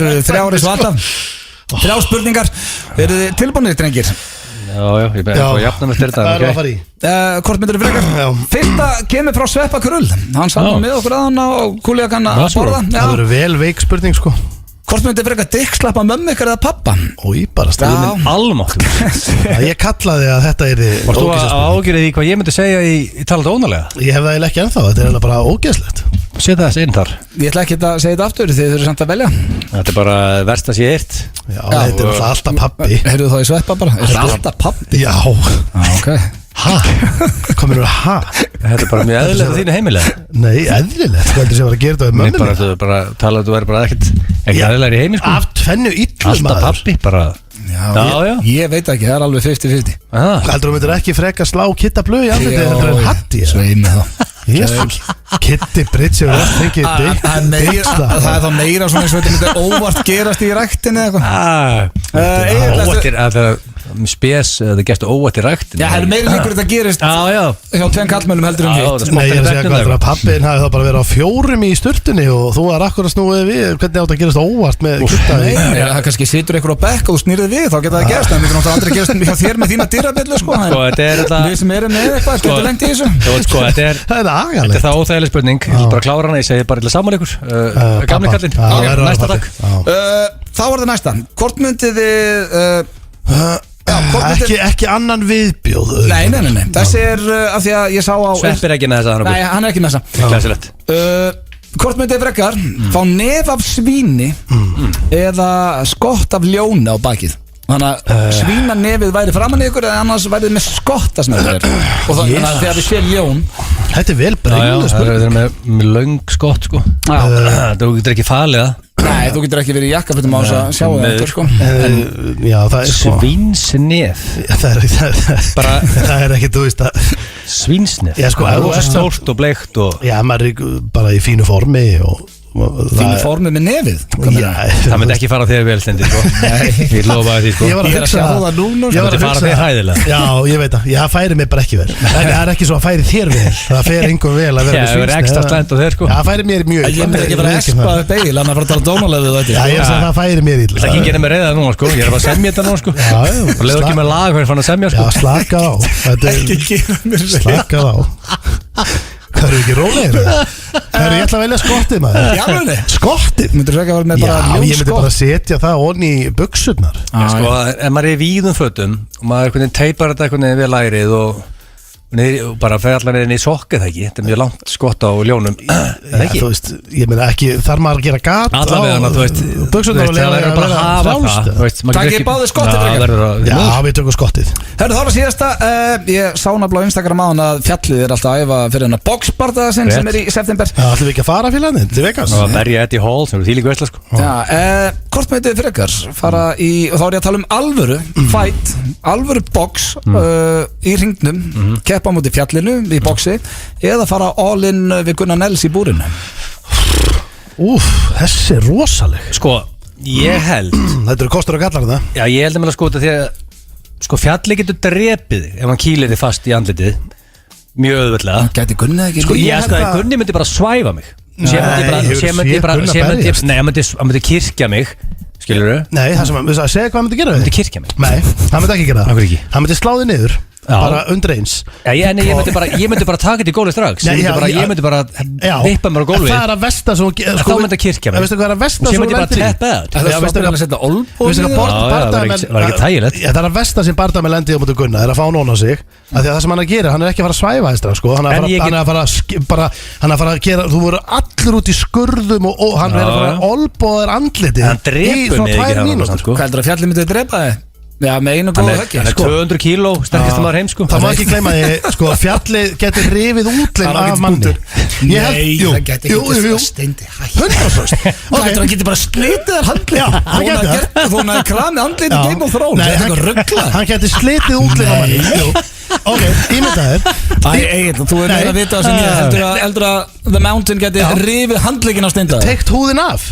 eru 3 ári svarta 3 spurningar. Eru þið tilbúinir, drengir? Já, ég beði að jafna með styrta. Það að fara í Kortmyndur frekar. Fyrsta kemur frá Sveppa Krull. Hann saman með okkur aðan á kúlíakan að borða. Það eru vel veik spurning sko. Kortmyndur frekar dikkslappa mömmu ykkur eða pappa? Í bara stæðin almáttur. Ég kallaði að þetta Varst þú ágjörðið í hvað ég myndi segja í talað ónalega? Ég hef það ekki ennþá, þetta er bara ógeðslegt. Setja þess inn þar. Ég ætla ekki að segja þetta aftur, þið þurfum samt að velja. Þetta er bara verst að sé eitt. Já, þetta er alltaf pappi. Heyrðu þá í Sveppa bara? Er þetta alltaf pappi? Já. Ok. Komur þú Þetta er bara mjög eðlilegt á þínu heimilega. Nei, eðlilegt, hvað heldur sem var að gera þetta við mömmu? Þú bara tala að þú er bara ekkert eðlilegur í heimi sko. Af tvennu illum alltaf pappi bara. Já. Ég veit ekki, það er alveg 50-50. Hvað heldur þú myndir ekki freka slá Kitta Blöð í andlitið heldur en Hatti? Sveimi þá. Kitti Brits Það er þá meira svona eins og þetta myndi óvart gerast í ræktinni eða eitthvað spes, það gerst óvært í ræktinni. Það er meira líkur þetta gerist hjá 2 kallmönnum heldur hitt. Nei, ég er að segja hvað það pappin hafi þá bara verið á 4 í sturtunni og þú var akkur að snúið við hvernig átt að gerast óvart með Kitta. Nei, það kannski situr einhver á bekk og þú snýrið við, þá geta það gerst. Það myndir náttúrulega aldrei gerast hjá þér með þína dyrabellu sko. Við sem erum með eitthvað, getur lengt í þessu. Þetta er það óþægileg spurning. Ég vil bara klára hana, ég segi bara til að saman ykkur. Gamli kallinn. Næsta takk. Þá var það næsta. Hvort myndið ekki annan viðbjóð. Nei. Þessi af því að ég sá á Svepp er ekki með þessa. Nei, hann er ekki með þessa. Glæsilegt. Hvort myndið frekar fá nef af svíni eða skott af ljóni á bakið? Þannig að svínanefið væri framan í ykkur eða annars væri þið með skottasnöður og þannig að þegar við séum ljón. Þetta er vel brenglu Það er með löng skott sko. Þú getur ekki falið það. Nei, þú getur ekki verið í jakkafötum á þess að sjá það sko. Já, það er sko Svínsnef. Það er ekki, þú veist að Svínsnef. Já, sko, það er stórt og bleikt og já, maður er bara í fínu formi og þínu formi með nefið. Það myndi ekki fara þér vel stendi sko. Ég lofa því sko. Ég var að sjá það núna. Það myndi fara þér hæðilega. Já, ég veit það, það færi mig bara ekki vel. Það er ekki svo að færi þér vel. Það fer einhver vel að vera með svínsnef. Það er ekstra slæmt á þér sko. Það færi mér mjög. Ég myndi ekki vera að espa upp eigil, hann er að fara að tala dónalega við þetta. Já, ég sagði það færi mér illa. Það ekki gera mig reiða núna sko. Ég er bara að semja þetta núna sko. Og leiðu ekki með lag hvernig fann að semja sko. Já, slaka á. Ekki gera mér reiða. Slaka á. Það eru ekki rólegir. Það eru ég ætla að velja skottið maður. Skottið? Myndur þú ekki að vera með bara ljónskott? Já, ég myndi bara setja það onni í buxurnar. Sko, ef maður er í víðum fötum og maður teipar þetta eitthvað við lærið og bara fer allar inn í sokkið ekki. Þetta er mjög langt skott á ljónum. Já, þú veist, ég meina ekki þarf maður að gera gat á buxurnar og lega að vera frjálst. Takk ég báði skottið. Já, við tökum skottið. Hörru, það var síðasta. Ég sá nafnilega á Instagram áðan að fjallið er alltaf að æfa fyrir hennar boxbardaða sinn sem er í september. Já, ætlum við ekki að fara félagarnir til Vegas? Og að berja Eddie Hall sem er þvílík veisla sko. Já, hvort með þetta frekar fara í, og þá er ég að tala um alvöru fight, alvöru box í hringnum, keppa á móti fjallinu í boxi eða fara all in við Gunnar Nels í búrinu. Þessi er rosaleg. Sko, ég held þetta eru kostur og gallar það. Já, ég held að mér að sko þetta því að sko fjalli getur drepið ef hann kýlir þið fast í andlitið mjög auðvitað. Gæti Gunni ekki? Sko ég sko að Gunni myndi bara svæfa mig. Hann myndi kirkja mig. Skilurðu? Nei, það sem að segja hvað hann myndi gera við. Hann myndi kirkja mig. Nei, hann myndi ekki gera það. Akkur ekki? Hann myndi slá þig niður. Bara undir eins. Ég myndi bara taka þetta í gólfið strax. Ég myndi bara vippa mér á gólfið. Það er að versta sem þá myndi að kirkja mig. Veistu hvað er að versta sem ég myndi bara teppa það. Veistu hvað að setja olbóð? Það var ekki þægilegt. Það er að versta sem barndamenn lendi á móti Gunna er að fá nóna sig. Það sem hann að gera, hann er ekki að fara að svæfa þess sko. Hann er að fara að gera, þú voru allir út í skurðum og hann er að fara að olbóða þér andlitið í svona 2 mínútur. Hvað heldur að fjallið myndi að drepa þig? Já, með einu góða höggi Hann er 200 kíló, sterkast maður heim sko Það má ekki gleyma því, sko, fjallið getur rifið útlim af manni Nei, það getur ekki Steindi 100% Það getur bara slitið þér handlið Þú næði kramið handlið í Game of Thrones Nei, hann getur slitið útlim af manni Ok, ímyndaðir Þú er meira að vita sem ég heldur að The Mountain getur rifið handlegin á Steindi Tekt húðin af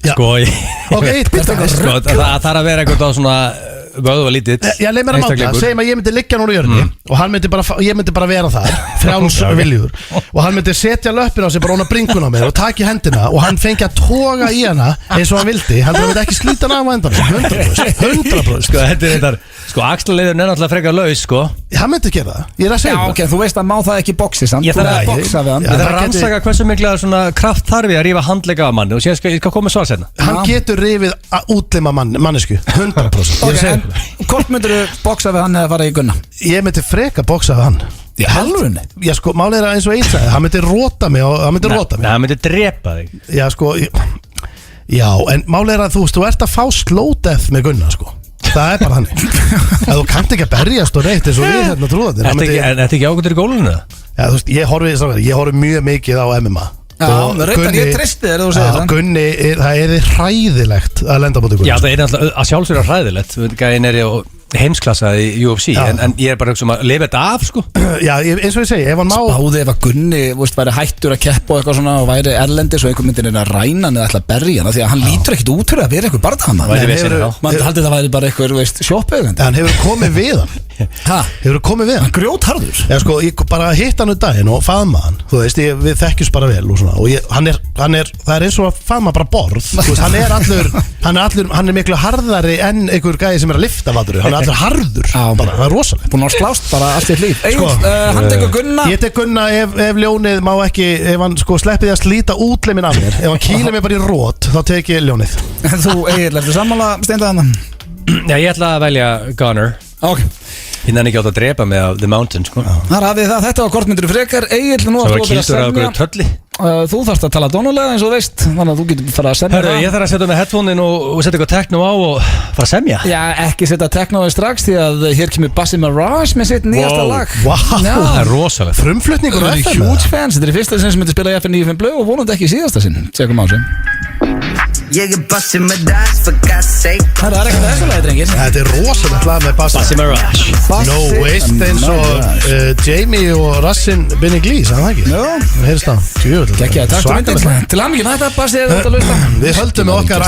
Sko, það þarf að vera eitthvað á svona vöðu og lítið Já, leið mér að máta, segjum að ég myndi liggja núna í jörni og ég myndi bara vera þar frjáls viljur og hann myndi setja löppin á sig bara óna bringun á mér og taka í hendina og hann fengi að toga í hana eins og hann vildi, hann myndi ekki slíta hana af endan 100% Sko, þetta er þetta Sko, axlarleiðurinn er náttúrulega frekar laus, sko Hann myndi gera það, ég er að segja það Já, ok, þú veist að má það ekki boxi samt Ég þarf að boxa við hann Ég þarf að rannsaka hversu mikla svona kraft þarf ég að rífa handlega af manni og ég skal koma svar sérna Hann getur rifið útlima mannesku 100% Hvort myndir þú boxa við hann eða fara í gunna? Ég myndi freka boxa við hann Í halvunni? Já, sko, málið er eins og eitt sagði Hann myndi róta mig Hann myndi drepa þig Já, sko Já, en málið er að þú ert að fá slow death með gunna, sko Það er bara hann Ef þú kannt ekki að berjast og neitt eins og við hérna trúðandir En þetta ekki ágættur í gólunni? Já, þú veist, ég horfi mjög mikið á MMA Já, reyndar ég tristi þér þú segir það Gunni, það er hræðilegt að lenda búin Já, það er náttúrulega að sjálfsögja hræðilegt Gæðin er heimsklassa í UFC en ég er bara að lifa þetta af sko Já, eins og ég segi, ef hann má Spáði ef að Gunni, væri hættur að keppa og eitthvað svona og væri erlendis og einhver myndir að ræna hann eða ætla að berja hann því að hann lítur ekkit út fyrir að vera eitthvað barndama Man haldi það væri bara eitthvað sjóppegandi Hann hefur komið við hann Hann grjótharður Já, sko, ég bara hitt hann daginn og faðma hann Þú veist, við þekkjumst bara vel og svona og það er eins og að faðma bara borð Þú veist, hann er miklu harðari en einhver gæði sem er að lifta vatur Hann er allur harður, bara, það er rosalega Búin að slást bara allt í líf Hann tekur Gunna Ég tek Gunna ef ljónið má ekki ef hann sko sleppið að slíta útleimin af mér Ef hann kýlir mig bara í rót, þá tek ég ljónið En þú, Egil, ertu sammála steindaðan? Já, ég ætla að velja Gunnar Ok Hinn hann ekki átt að drepa mig af The Mountain sko Þar hafið það, þetta var kortmyndur frekar Egil, nú að kildur af okkur tölli Þú þarfst að tala dónulega eins og veist Þannig að þú getur fara að semja Ég þarf að setja með headphone-in og setja eitthvað techno á og fara að semja Já, ekki setja techno á strax því að hér kemur Bassi Mirage með sitt nýjasta lag Það er rosalega Frumflutningur á FM Huge fans, þetta er fyrsta sinn sem myndi spila í FM 95 Blöð og vonandi ekki í síðasta sinn Tjekkum á þessu Ég Bassi Mirage for God's sake Það er ekkert þessu lagi, drengir Þetta er rosalegt lag með Bassi Mirage No waste eins og Jamie og Rassin Binning Lee, sagði það ekki? Já Heyrst það Gekkja, takk fyrir myndin Til hann ekki með þetta, Bassi, er þetta að lusta Við höldum með okkar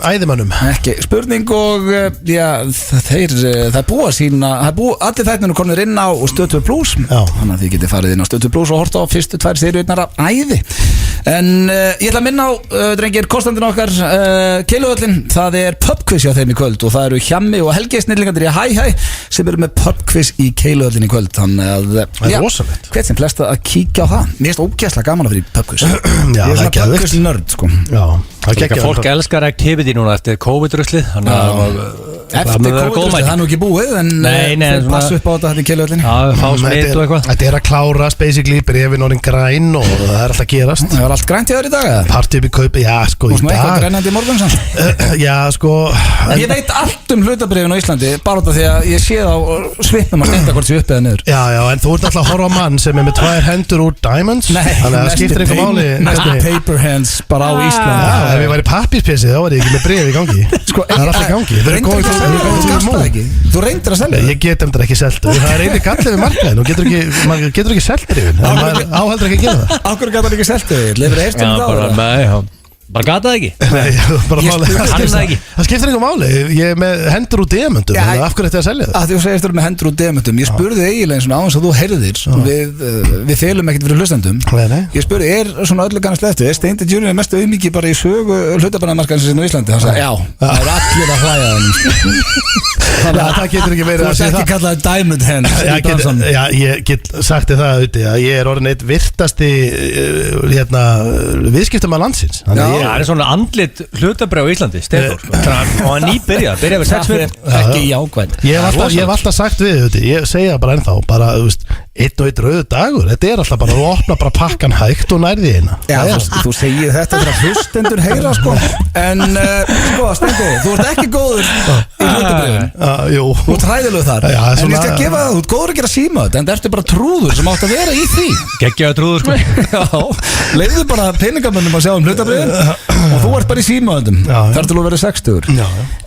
æðimönnum Ekki, spurning og já, það er búið að sína allir þættinir komnir inn á Stöð2 Plus Þannig að þið getið farið inn á Stöð2 Plus og horta á fyrstu 2 seríurnar af æði En ég ætla að minna á, drengir, kostandinn okkar Keiluhöllin, það er pubquiz hjá þeim í kvöld og það eru Hjammi og Helgi snillingandir í Hæ sem eru með pubquiz í Keiluhöllin í kvöld Þannig að, já, hvert sem flesta að kíkja á það Mér finnst ógeðslega gaman að vera í pubquiz Já, ég er svona pubquiz nörd, sko Já, það gekkja Fólk elskar activity núna eftir COVID-ruslið Eftir COVID-ruslið, það er nú ekki búið en þeir passu upp á þetta í Keiluhöllinni Já, fá smitt og eitthvað Þetta er að klárast, basically, brefin orðin græn og það er alltaf að gerast Það var allt grænt í þér í dag, eða? Partí upp í kaupi, já, sko, í dag Og svona eitthvað grænandi í morgun, sann Já, sko Ég veit allt hlutabrifin á Íslandi bara út af því að ég sé það á svipnum að steinda hvort sé upp eða niður Já, en þú ert alltaf að horfa á mann sem er með 2 hendur úr diamonds Þannig að það skiptir einhver máli Næstu paper hands bara á Íslandi Já, ef ég væri pappíspessi þá var ég ekki með bref í gangi Sko, það er alltaf í gangi Þú reyndir að selja Ég get það ekki selt Það er einnig gallið við markaðin og getur ekki selt brefin Áheldur ekki að gera það Akkur gæti hann ekki selt brefin? Bara gata það ekki Það skiptir einhver máli Ég er með hendur úr demöndum Af hverju ætti að selja það? Að þú segist þú með hendur úr demöndum Ég spurði eiginlega svona á þess að þú heyrðir Við felum ekkert fyrir hlustendum Ég spurði, er svona öllu kannast eftir Steindi Junior mestu auðmikið bara í sögu hlutabarnamarkaðins í Íslandi Hann sagði, já, það er allir að hlæja Það getur ekki verið Þú ert ekki kallaði diamond hands Ég get sagt þér það auðvitað að ég er orðin eitt virtasti viðskiptamaður landsins Það er svona andlit hlutabrjáð í Íslandi Steinþór og hann byrjaði við 6 fyrir Ekki jákvæmt Ég hef alltaf sagt við ég segja bara ennþá bara, þú veist, Einn og einn rauðu dagur, þetta alltaf bara að opna bara pakkan hægt og nærði eina. Já, þú segir þetta fyrir að hlustendur heyra sko. En sko, Steindi, þú ert ekki góður í hlutabréfum. Jú. Þú ert hræðilegur þar. Já, en ég skal gefa það, þú ert góður að gera síma þetta, en það ertu bara trúður sem átt að vera í því. Geggjaður trúður sko. Já, leiðu bara peningamönnum að sjá hlutabréfin og þú ert bara í símaðundum. Þar til að vera 60.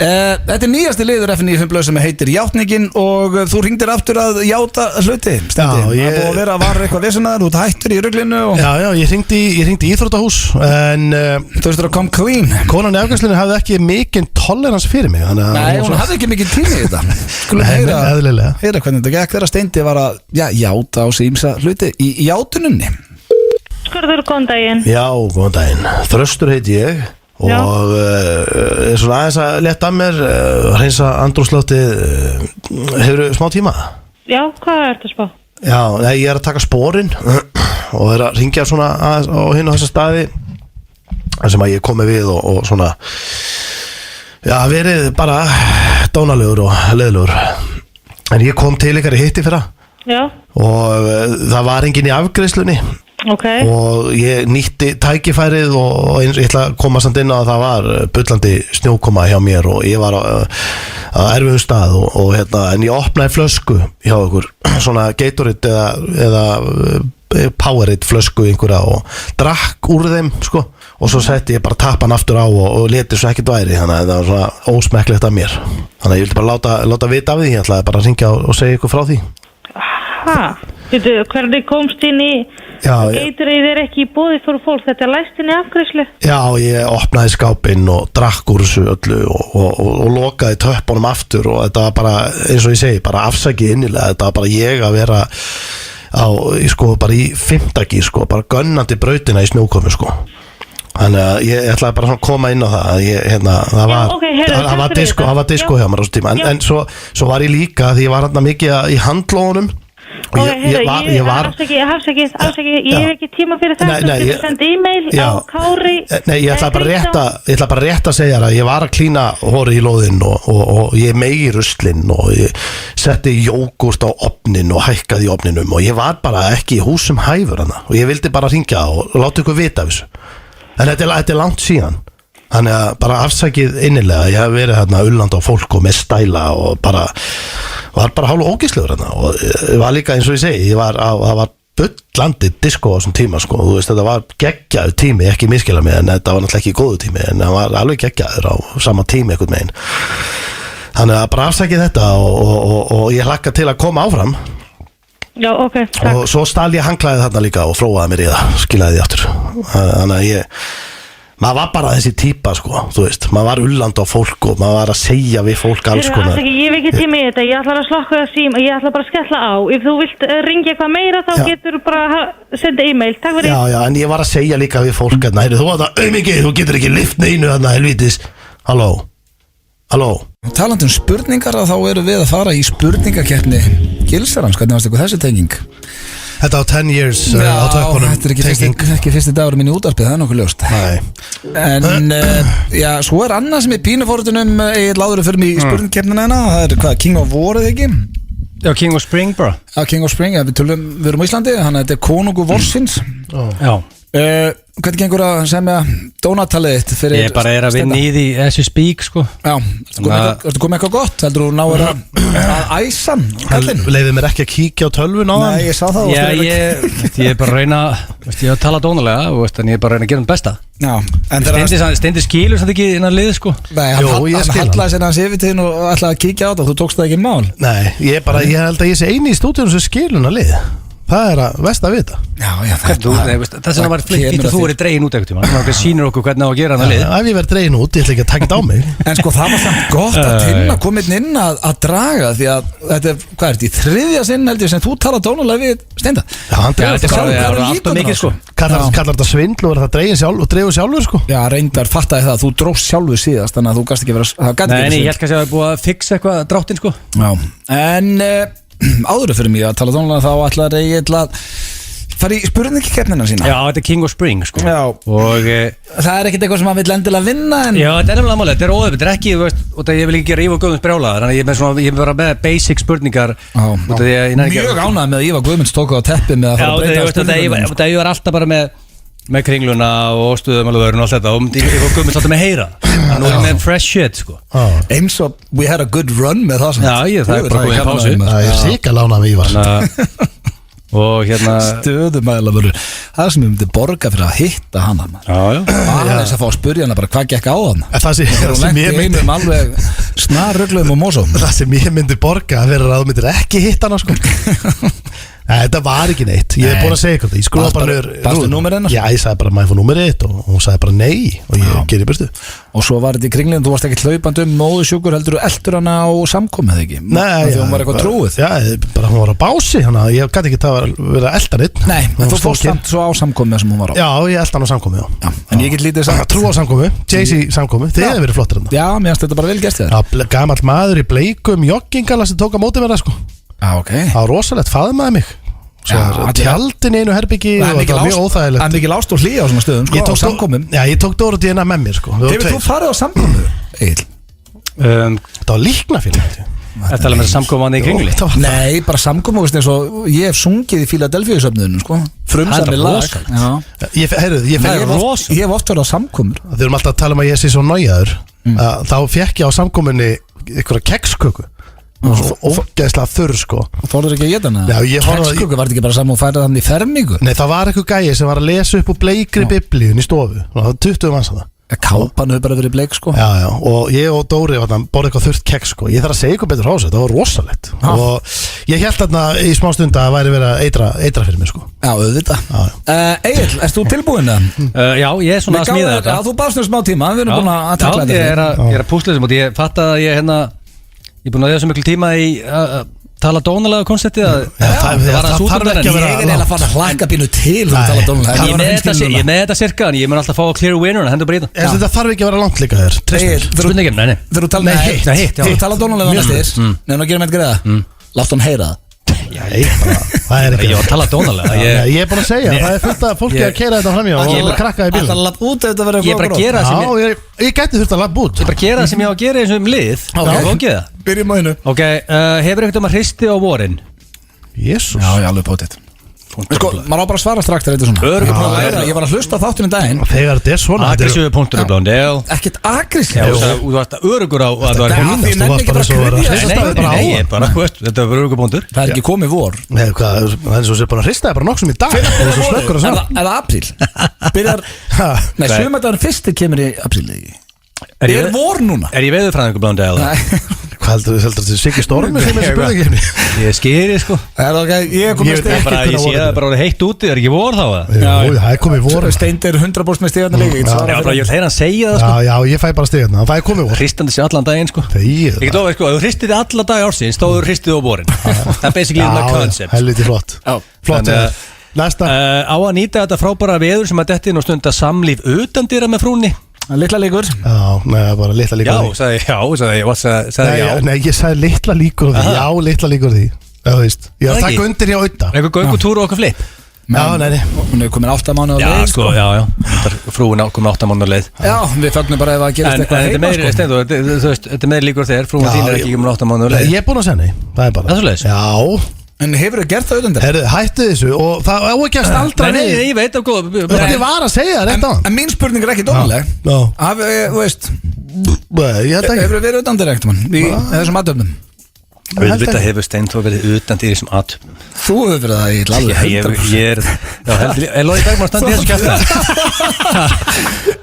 Þetta er nýjasti liður F95 sem heitir Játningin og þú hringdir aftur að játa hluti. Það er búið að vera að vara eitthvað vesenaður, þú ert hættur í ruglinu og... Já, ég hringdi í íþróttahús en þú veist að come clean. Konan í afgreiðslunni hafði ekki mikinn tolerans fyrir mig. Nei, hún hafði ekki mikinn tími í þetta. Skulum heyra hvernig þetta gekk þegar Steindi var að játa á sig ýmsa hluti í játununni. Skurður, góðan daginn. Já, góðan daginn. Þröstur heiti ég og er svona aðeins að leta að mér hreinsa andrúmsloftið. Hefurðu smá tíma? Já, hvað ertu að spá? Já, ég er að taka sporin og er að ringja svona á hinn og þessa staði sem að ég komi við og svona verið bara dónalegur og leiðilegur. En ég kom til ykkar í hitti fyrra. Já. Og það var enginn í afgreiðslunni. Okay. Og ég nýtti tækifærið og ég ætla að koma samt inn á að það var bullandi snjókoma hjá mér og ég var á erfiðum stað og en ég opnaði flösku hjá ykkur, svona Gatorade eða Powerade flösku einhverja og drakk úr þeim sko og svo setti ég bara tappan aftur á og leti svo ekkert væri, þannig að það var svona ósmekklegt af mér, þannig að ég vildi bara láta vita af því, ég ætlaði bara að ringja og segja ykkur frá því. Hvernig komst inn í Gatorade er ekki í boði fyrir fólk, þetta læst inn í afgreiðslu? Já, ég opnaði skápinn og drakk úr þessu öllu og lokaði töppunum aftur og þetta var bara, eins og ég segi, bara afsakið innilega, þetta var bara ég að vera bara í 5. gír sko, bara gönnandi brautina í snjókomu sko. Þannig að ég ætlaði bara að koma inn á það það var disko hjá mér á þessu tíma en svo var ég líka því ég var hérna mikið í handlónum og ég hef ekki tíma fyrir þetta ég sendi e-mail á Kári. Nei, ég ætla bara rétt að segja að ég var að klína hórið í lóðinn og ég megi ruslinn og ég setti jógurt á ofnin og hækkaði í ofninum og ég var bara ekki í húsum hæfur hana og ég vildi bara hringja og láta ykkur vita af þessu. En þetta er langt síðan. Þannig að bara afsakið innilega, ég hef verið hérna ullandi á fólk og með stæla og var bara hálf ógeðslegur hérna og ég var líka eins og ég segi, það var bullandi disko á þessum tíma sko, þú veist þetta var geggjaður tími, ekki miskila mig en þetta var náttúrulega ekki góðu tími en það var alveg geggjaður á sama tími einhvern veginn. Þannig að bara afsakið þetta og ég hlakka til að koma áfram. Já, ok, takk. Og svo stal ég handklæðið þarna líka og fróaði mér í það, skilaði því aftur. Þannig að maður var bara þessi típa sko, þú veist, maður var ulland á fólk og maður var að segja við fólk alls konar. Ég hef ekki tíma í þetta, ég ætla að slokka það síma, ég ætla bara að skella á. Ef þú vilt ringja eitthvað meira þá getur þú bara senda e-mail, takk fyrir. Já, en ég var að segja líka við fólk að þú var það auðmikið, þú getur ekki lift neinu þarna, helvítis. Halló. Talandi spurningar þá erum við að fara í spurningakeppni Gilsarans, hvernig varst ykkur þessi tenging? Þetta á 10 years á töpunum. Þetta er ekki fyrsti dagur mín í útvarpið, það er nokkuð ljóst. En svo er annað sem er pínufórutunum láður fyrir mig í spurningkeppnina hérna. Það er hvað, King of War eða ekki? Já, King of Spring bara. Já, King of Spring, við erum á Íslandi, þannig að þetta er konungu vorsins. Já. Hvernig gengur að semja dónatalið þitt fyrir Ég bara er að vinna í því as we speak sko. Já, ertu komið eitthvað gott? Heldur þú náður að æsan kallinn? Leiðið mér ekki að kíkja á tölvun á það? Nei, ég sá það. Ég er bara að reyna ég er að tala dónalega en ég er bara að reyna að gera besta. Já, Steindi skilur samt ekki innan lið sko. Nei, hann hallaði sér hans yfirtíðin og ætlaði að kíkja á það. Þú tókst það ekki í mál. Nei, ég held að ég sé eini í stúdíunum sem skilur hann lið. Það er að vest að vita. Já, það sem var flikt þú verið dregin út ekkert það sýnir okkur hvernig á að gera hann að lið. Ef ég verið dregin út, ég ætla ekki að taka þetta á mig. En sko það var samt gott að Tinna komið inn að draga því að þetta er, hvað er þetta, í 3. sinn held ég sem þú tala dónulega við Steinda. Já, hann dregur alltaf mikið sko. Kallar þetta svindl og er það dregin sjálf og dregur sjálfur sko. Já, reyndar fattaði það, þú dróst sjálfur síðast þannig að þú gast ekki vera. Nei, ég held kannski að það er búið að fixa eitthvað dráttinn sko. Já, en áður fyrir mig að tala tónlega þá ætlaði ég að fara í spurningikeppnina sína? Já, þetta er King of Spring sko. Og það er ekkert eitthvað sem maður vill endilega vinna en... Já, þetta er nefnilega máli, þetta er óöfn, þetta er ekki, og það ég vil ekki rífa Guðmunds brjála. Þannig að ég er bara með basic spurningar. Mjög ánægð með að Ívar Guðmunds tók á teppi með að fara að breyta spurningum. Já, ég var alltaf bara með kringluna og stuðumáluvörun og allt þetta og Ívar Guðmunds alltaf með heyra. Nú er ég með fresh shit sko. Eins og we had a good run með það. Já, það er bara komið í pásu. Það er síka lánað með Ívar. Og hérna stöðumæðilega það sem ég myndi borga fyrir að hitta hana bara þess að fá að spyrja hana bara hvað gekk á hana það sem ég myndi alveg snarrugluðum og mósum það sem ég myndi borga fyrir að þú myndir ekki hitta hana sko þetta var ekki neitt, ég hef búin að segja eitthvað ég skrúða bara nöður Bastu númer hennar? Já, ég sagði bara maður fór númerið 1 og hún sagði bara nei og ég gerði byrstu og svo var þetta í kringlinn, þú varst ekki hlaupandi móðusjúkur heldur þú eldur hana á samkomið ekki? Nei, því hún var eitthvað trúið Já, bara hún var á bási hana, ég gæti ekki það að vera eldan einn Nei, en þú fórst samt svo á samkomið sem hún var á Já, ég eldan á samkomið En ég get lítið samt Trú á samkomið, Jay-Z samkomið, þið hefur verið flottir Já, mér finnst þetta bara vel gert þér Gamall maður í bleikum joggingala sem tók á móti mér það sko Það var rosalegt, faðmaði mig tjaldin einu herbyggi og það var mjög óþægilegt Það er mikið lást og hlýja á svona stöðum sko, á samkomum ég tók Dóra Díana með mér sko. Hefur þú farið á samkomu, Egil? Það var líknafélag Þetta er með samkoman í kringli Nei, bara samkomu ég hef sungið í Philadelphia-söfnunum sko. Frumsamli lag Ég hef oft verið á samkomur Þeir eru alltaf að tala um að ég sé svo nájaður þá fekk ég á samkomunni einhverja keksköku ógeðslega þurr sko og þorður ekki að geta hana? Keksköku var þetta ekki bara saman og færið þannig í fermingu? Nei, það var eitthvað gæi sem var að lesa upp úr bleikri biblíun í stofu og það var 20 manns að það Kápan hefur bara verið bleik sko Já, og ég og Dóri borði eitthvað þurrt keks sko Ég þarf að segja eitthvað betur á þessu, það var rosalegt og ég held þarna í smá stund að það væri verið að eitra fyrir mig sko Já, auðvitað Egil, erst þú tilbúin það? Já, ég er svona að smíða þetta Já, þú baðst um smá tíma, við erum búin að takla þetta ég er að púsla þessum og ég fatt að ég er búin að eða svo miklu tíma í tala dónalega konceptið það þarf ekki að vera Ég er eiginlega fann að hlaka bínu til að tala dónalega Ég með þetta cirka en ég mun alltaf fá að clear winner hendur bara í það Þetta þarf ekki að vera langt líka þér Spurningin, nei Þegar þú tala dónalega næstir nefnum að gera með greiða Látt hann heyra það er ekki Ég var að tala dónalega Ég er búin að segja, það er fullt af fólki að keyra þetta framjá og krakka í bílum Það er lapp út ef þetta verður Ég er bara að gera sem ég gæti þurft að lapp út Ég er bara að gera sem ég á að gera eins og lið Byrjum á hennu Hefur eitthvað að hristi á vorin? Jésús Já, ég alveg potið Sko, maður á bara að svara strax þegar þetta er svona Ég var að hlusta þáttunum daginn Þegar þetta er svona Aggressífu punktur er blóndi Ekkert aggressífu Þú varst örugur á að það var Því nefnir ekki bara kryfja Nei, bara hvort, þetta var örugur punktur Það er ekki komið vor Nei, hvað, það er svo sér bara að hrista bara nokksum í dag Er það apríl? Byrjar Nei, sumardagurinn fyrsti kemur í apríl Er vor núna? Er ég veðurfræðingur blóndi eða? Hvað heldur þú að þetta Siggi Stormi sem er þessi spurningkefni? Ég skýri sko Ég sé það bara heitt úti, er ekki vor þá? Já, það er komið vor Steindir 100% með stíðarna líka Já, ég vil heyra hann segja það sko Já, ég fæ bara stíðarna, það er komið vor Hristandi sér allan daginn sko Ég get ofið sko, ef þú hristið allan dag ársins þá þú hristið á vorin Það er basically my concept Helviti flott Næsta Á að nýta þetta frábæra veður sem að detti nú stunda samlíf utandýra með frúnni Litla líkur Já, neða bara litla líkur sagði ég Nei, ég sagði litla líkur því Já, litla líkur því Já, þú veist Ég var að taka undir hjá auðta Eitthvað göngutúr og okkur flip Já, nei Hún hefur komin 8 mánuð á leið Já, sko, já Frúin komin 8 mánuð á leið Já, við fögnum bara ef að gerast eitthvað heima Þetta er meiri líkur þér Frúin þín er ekki komin 8 mánuð á leið Ég er búin að segja nei Það er bara Já En hefur þið gert það auðvitað? Herru, hættu þessu og það á ekki að staldra Nei, ég veit af góð Þetta var að segja það rétt á En mín spurning er ekki dónuleg Þú veist Ég held ekki Hefur þið verið utandir ekkert mann í þessum aðtöfnum? Auðvitað hefur Steindór verið utandir í þessum aðtöfnum Þú hefur verið það í alveg 100% Ég er Lói Bergman standi þessu kjafta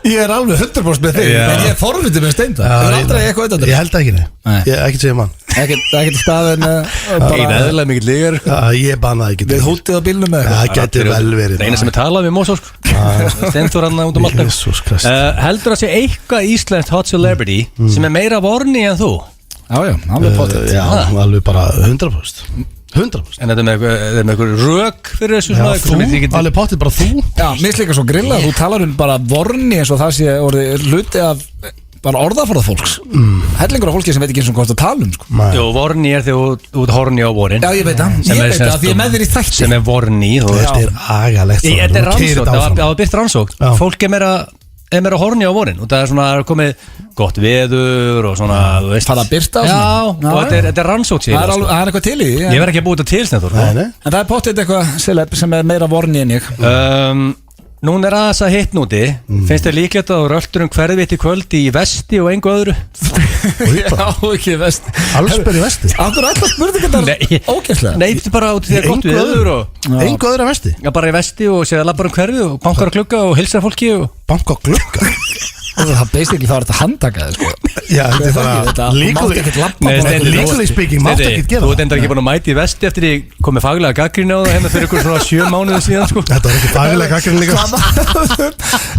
Ég er alveg 100% með þig En ég er forvitið með Steindór Hefur aldrei eitthvað utandir? Ég held ekki Ég ekki segja mann Ekkert staðin Ég eðlilega mikill lígar Ég bannaði ekki Við hútið á bílnum með Það getur vel verið Það eina sem er talað við Mósósk Steindór hann út allt Heldur að sé eitthvað íslenskt hot celebrity sem er meira vorni en þú? Já, alveg potið Já, alveg bara 100% 100%. En þetta með eitthvað rök fyrir þessu svona þú, alveg potið bara þú. Já, mér slíka svo grilla. Þú talar bara vorni eins og það sé orðið hluti af bara orðaforða fólks hellingur af fólki sem veit ekki eins og hvað það tala sko. Jú, vorni þegar þú ert horni á vorin. Já, ég veit það, því ég með þér í þætti sem vorni, þú veist. Þetta agalegt. Þetta rannsókn, það var byrkt rannsókn. Fólk meira horni á vorin og það svona komið gott veður og svona, þú veist. Það byrta Já, og þetta rannsókn síðan. Það eitthvað til í. Ég verð ekki að búið þetta til snettur. En það pottið eitthvað celeb sem meira vorni en ég. Núna aðeins að hitt núti. Finnst þér líklegt að röldur hverfitt í kvöld í vesti og engu öðru? Já, ekki vesti. Allsberg í vesti? Akkur alltaf spurningar þar ógæslega? Nei, þetta er bara út í því að gott veður og engu öðru að vesti? Já, bara í vesti og séð að labbar hverfi og bankar á glugga og hilsar fólki og banka á glugga? Það basically þá er þetta handtakaði sko. Já, þetta er legally speaking mátt ekki gera. Þú ert enda ekki búin að mæti í vesti eftir því komið faglega gaggrín á það hérna fyrir ykkur svona 7 mánuði síðan sko. Þetta var ekki faglega gaggrín líka. Hvað var það?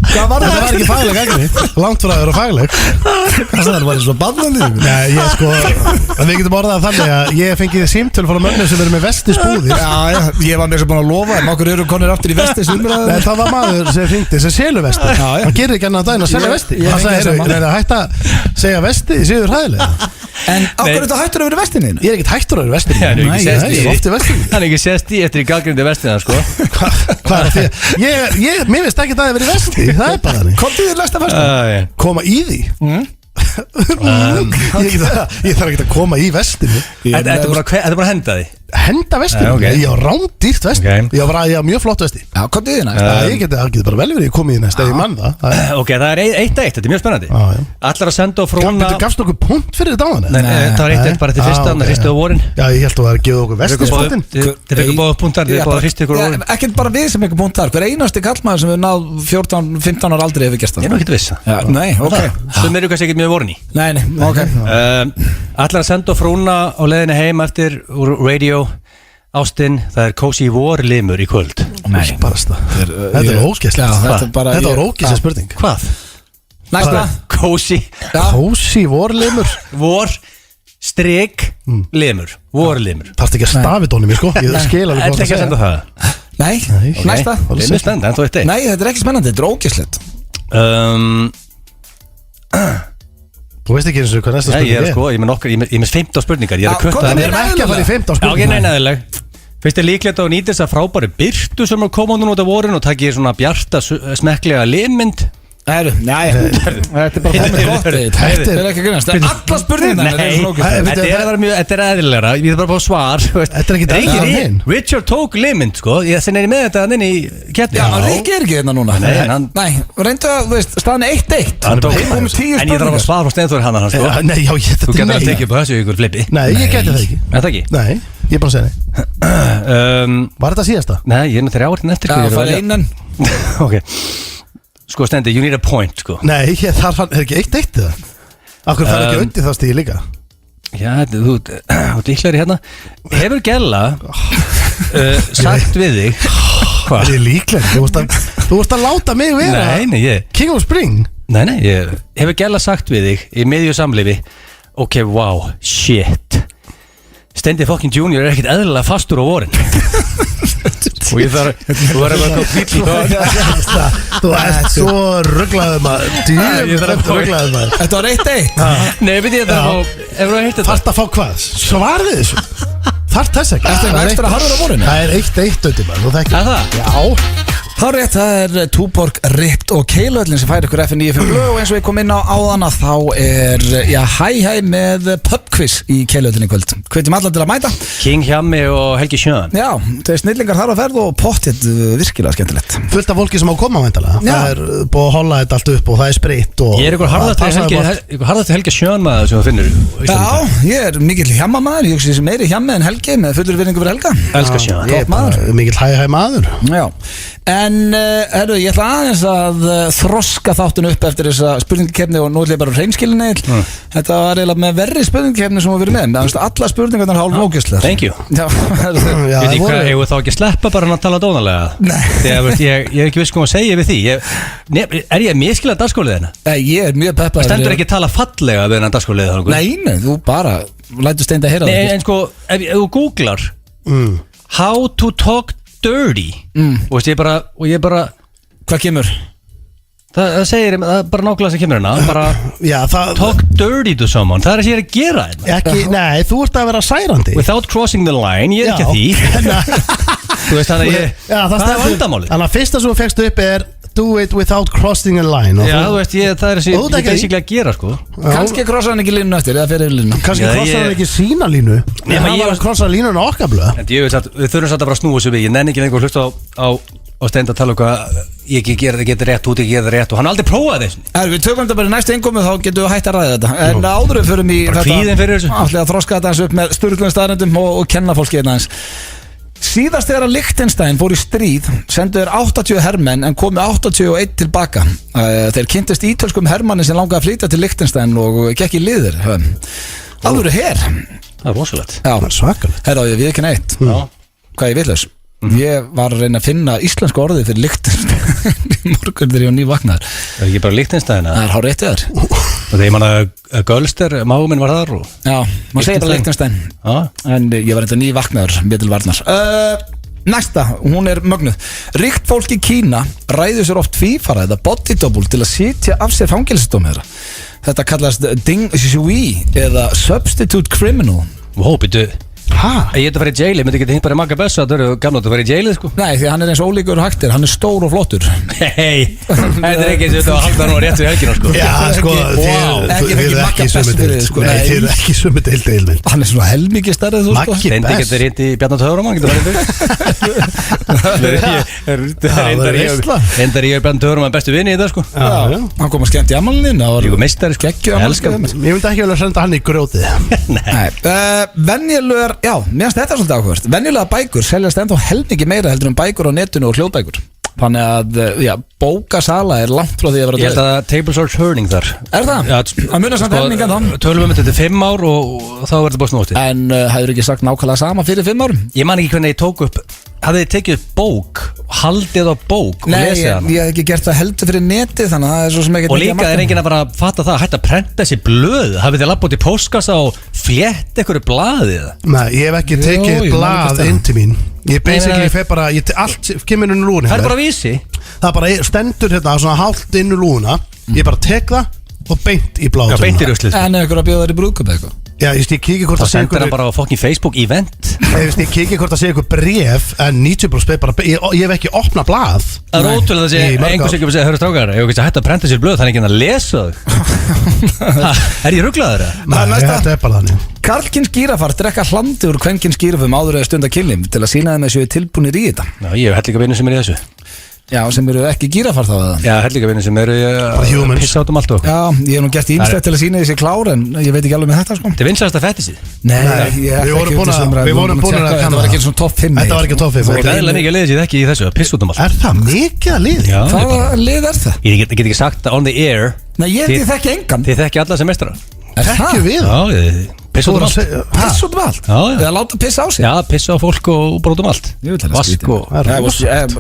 Þetta var ekki faglega gaggrín. Langt frá að vera fagleg. Það var eins og bandandi. Nei, ég sko við getum orðað þannig að ég fengið símtöl frá mönnum sem verður með vestisbúðir. Já, ég var mér sem búin að lofa en okkur eru konir aftur í vestisumræðu. Nei, það var maður sem hringdi sem selur vesti. Hann gerir ekki annað daginn að selja vesti. Hann sagði, er það hægt að segja vesti í síður hæðilega? En ákveður þetta hættur að vera vestinni? Ég er ekkert hættur að vera vestinni. Nei, ég er ofti vestinni. Hann er ekki sést í eftir í gaggríndi vestina sko. Hvað er því? Mér veist ekki að það er verið vesti. Það er bara þannig. Kom til þér læsta vestinni? Koma í því? Ég þarf ekki að koma í vestinu. Þetta er bara að henda því. Henda vestinu? Ég á rándýrt vesti. Ég á mjög flott vesti. Já, kom til þér næst. Ég geti bara vel verið að koma í næst ef ég mann það. Ok, það er 1-1, þetta er mjög spennandi. Allar að senda og fróna. Gafst okkur punkt fyrir þetta á hann? Nei, það var 1-1 bara til fyrstu á vorin. Já, ég held að það er að gefa okkur vestisbútin. Þið fekkum báða punktar, þið báða fyrstu ykkur á vorin. Ekkert bara við sem fekkum punktar. Hver einasti kallmaður sem við náð 14-15 ára aldrei hefur gert það. Ég er nú ekkert viss. Nei, ok. Sum eru kannski ekkert mjög vorni. Nei, ok. Allar að senda og fróna á leiðinni heim eftir úr radio. Ástin, það er Cozy vorlimur í kvöld. Nei, barasta. Þetta er ógeðslegt. Þetta var ógeðsleg spurning. Hvað? Næsta. Cozy vorlimur. Limur. Vorlimur. Þarfst ekki að stafið honum, sko. Ég skil alveg hvað það segja. Ekki að senda það. Nei, næsta. Það er mjög spennandi, en þú veit Nei, þetta er ekki spennandi, þetta er ógeðslegt. Þú veist ekki eins og hvað næsta spurning er? Ég er með nokkur, ég er með 15 spurningar. Ég er að kutta það. Við erum ekki að fara í 15 spurningar. Já, neinaðileg. Finnst þér líklegt að nýta þess að frábæri birtu sem er koma núna út af vorin og takja svona bjarta, smekklega limmynd? Nei, þetta er bara komið gott. Þetta er ekki grunast. Það er alla spurningar. Þetta er eðlilegra. Ég er bara að fá svar. Þetta er ekki dræðið af hinn. Richard tók limmynd, sko. Ég er með þetta inn í kettni. Já, hann Rikki er ekki hérna núna. Nei, reyndu að, þú veist, staðan er 1-1. En ég þarf að svara frá Steinþór hann, sko. Nei, já, þú getur að tekja upp þessu ykkur flippi. Nei, ég geti það ekki. Er það ekki? Nei, ég er bara að segja nei. Var þetta síðasta? Nei, ég er með 3 árin eftir. Já, fara innan. Ok. Sko Steindi, you need a point, sko. Nei, það er ekki 1-1 það. Akkur fara ekki undir það stíði líka. Já, þú dýklar í hérna. Hefur Gella sagt við þig hvað? Það er líklega. Þú vorst að láta mig vera. Nei, King of Spring. Nei, hefur Gella sagt við þig í miðju samlifi. Ok, wow, shit. Steindi fucking Junior er ekkert eðlilega fastur á vorin. Og ég þarf þú verður að koma fýll. Þú ert svo rugglaður maður. Þetta var 1-1. Nei, veit ég þetta. Þarft að fá hvað? Svarið þessu. Þarft þess ekki. Þetta er ekstra harður á vorinu. Það er 1-1 auðvitað maður. Er það? Já. Hárrétt, það er Túborg, Ript og Keilöllin sem fær ykkur FN95 og eins og við komum inn á áðan að þá er, hæ með pubquiz í Keilöllin í kvöld. Hvetjum allar til að mæta. King Hjammi og Helgi Sjön. Já, það er snillingar þar á ferð og pottið virkilega skemmtilegt. Fullt af fólki sem á að koma væntanlega. Það er búið að holla þetta allt upp og það er sprit og... Ég er ykkur harðast Helgi Sjön maður sem þú finnur. Já, ég er mikill Hjamma maður, ég hugsi meiri Hjammi en Helgi með fullur virðingu fyrir Helga. Elskar Sjön. Ég er bara mikill hæ maður. Já. En ég ætla aðeins að þroska þáttun upp eftir þessa spurningkeppni og nú ætla ég bara hreinskilin Egill. Þetta var eiginlega með verri spurningkeppni sem við verið með. Alla spurningarnar hálf ógeðslegar. Thank you. Já, ég þá ekki sleppa bara að tala dónalega. Þegar ég er ekki viss hvað að segja við því. Er ég miskilað dagskólið hérna? Ég er mjög peppað. Það stendur ekki að tala fallega við hennar dagskólið þá. Nei, þú bara lætur Steinda heyra það. Nei, en sko, ef þú googlar how to talk dirty og ég bara hvað kemur? Það segir bara nákvæmlega sem kemur hérna bara talk dirty to someone. Það sem ég að gera ekki, nei, þú ert að vera særandi without crossing the line, ég ekki að því Þú veist þannig að það vandamálið Þannig að fyrsta sem þú fegst upp do it without crossing a line Já, þú veist, það sem ég basically að gera sko Kannski krossa hann ekki línu eftir eða fyrir línu Kannski krossa hann ekki sína línu Það var að krossa línuna okkar blöð Við þurfum satt að bara snúa þessu við Ég nenni ekki einhver hlusta á Steind að tala hvað ég geti rétt út, ég geti rétt og hann aldrei prófaði þessu Við tökum þetta bara í næstu einkomu þá getum við hægt að ræða þetta En áðurum fyrir mig að þroska þetta eins upp með sturglum staðrendum og kenna fólki hérna eins Síðast þegar að Liechtenstein fór í stríð sendu þeir 80 hermenn en komu 81 tilbaka Þeir kynntist ítölskum hermanni sem langaði að flytja til Liechtenstein og gekk í liðir Alvöru her Það er rosalegt Svakalegt Herra, ég við ekki neitt Hvað ég vitlaus Ég var að reyna að finna íslensku orðið fyrir Liechtenstein í morgun þegar ég var nývaknaður Það er ekki bara Liechtenstein Það er hár réttið þar Og þegar ég manna Gölster, máminn var þar Já, maður segir bara Liechtenstein En ég var eitthvað nývaknaður mér til varnar Næsta, hún er mögnuð Ríkt fólk í Kína ræður sér oft tvífara eða body double til að sitja af sér fangelsisdóm Þetta kallast ding shui eða substitute criminal Hópitu Ég geti að fara í jaili, myndi ekki hinn bara Magga Bessa Það eru gamla að fara í jaili sko Nei, því hann er eins ólíkur og hægtir, hann er stór og flottur Hei, þetta er ekki eins og þetta var halda nú rétt við helgina sko Já, sko, þið eru ekki sömu deild Nei, þið eru ekki sömu deild Hann er svona helmikið stærrið þú sko Steindi getur reyndi í Bjarnar Töframann Reyndar ég er Bjarnar Töframann bestu vinni í þetta sko Hann kom að skemmt í amalinn Ég var meistari sko Já, mér finnst þetta svolítið áhugavert Venjulega bækur seljast ennþá helmingi meira heldur en bækur á netinu og hljóðbækur Þannig að, já, bókasala er langt frá því að vera Ég held að tables are turning þar það? Já, að muna samt helminga þá Tölum þetta 5 ár og þá verður þetta búið snúið En hefur ekki sagt nákvæmlega sama fyrir 5 árum? Ég man ekki hvernig ég tók upp Hafið þið tekið upp bók Haldið á bók og lesið hana Nei, ég hef ekki gert það heldur fyrir netið Þannig að það er svo sem ekki Og líka er enginn að bara fatta það Hætt að prenta þessi blöð Hafið þið labbað út í póstkassa og flétt einhverju blaðið Nei, ég hef ekki tekið blað inn til mín Ég basically feg bara Allt kemur inn í lúðuna Það er bara vísi Það bara stendur hérna svona hálft inn í lúðuna Ég bara tek það og beint í bláð beint í ruslið En er ykkur að bjóða þær í brúðköp eitthvað? Já, ég kikið hvort það sé ykkur Það sendur hann bara á fucking Facebook event Ég kikið hvort það sé ykkur bref En 90% bara Ég hef ekki opnað blað Það er ótrúlega að segja Einhvers ekki að segja Hörru strákar Ég hef ekki hægt að prenta sér blöð Þannig ekki að lesa þau Er ég ruglaður það? Nei, þetta er bara þannig Karlkins gírafar drekka hlandi úr kvenkins gírafum áður eða stunda kynlim Til að sína þeim að séu tilbúnir í þetta Já, ég hef hellinga vinnu sem er í þessu Já, sem eru ekki gírafar þá eða? Já, hellinga vinnu sem eru að pissa át allt og Já, ég hef nú gert ímstætt til að sína þessi klár En ég veit ekki alveg með þetta sko Þetta er vinsælasta fettisið Nei, við vorum búin að Þetta var ekki svona topp 5 Þetta var ekki topp 5 Það er eðlilega mikið að liða sér ekki í þessu að pissa út allt Er það mikið að liða? Hvaða lið er það? Ég get ekki sagt on the air Nei, ég þekki engan Þið þekki alla sem mestrar Þekkjum við? Já, pissa út allt Pissa út allt? Eða láta pissa á sig? Já, pissa á fólk og bara út allt Vask og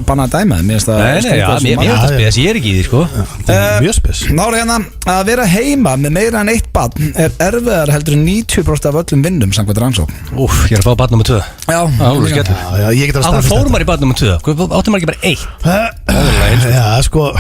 Banna að dæma Nei, ég er ekki í því sko Mjög spes Nára hérna að vera heima með meira en 1 barn Er erfiðar heldur en 90% af öllum vinnum Samkvæmt rannsókn Ég er að fá barn nr. 2 Já, ég get að staðfesta Áður fórum maður í barn nr. 2 Áttum maður ekki bara 1 Já, sko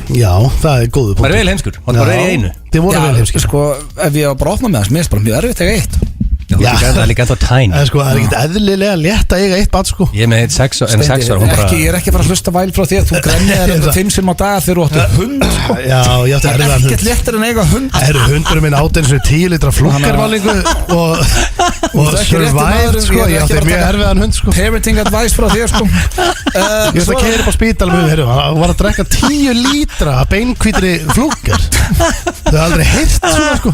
Já, það er góðu punkt Það er vel heimskur Það er í einu Þið voru vel heimskur Sko, ef ég var bara opnað með þess Mér er bara mjög erfitt eiga 1 Já, það er líka ennþá tæn Sko, það er ekkert eðlilega létt að eiga 1 barn sko Ég er með 6 ára Ég er ekki bara að hlusta væl frá því að þú grennir 5 sem á dag þegar þú áttu hund sko. Já, ég átti erfiðan hund Það er ekkert léttir en eiga hund Hundurum minn átti eins og 10 litra flúkkarmálingu og survived sko Ég átti mjög erfiðan hund sko Parenting advice frá þér sko Ég veist að keira upp á spítal með þér Hann var að drekka 10 lítra beinkvítri flúkkar Þau aldrei heyrt svona sko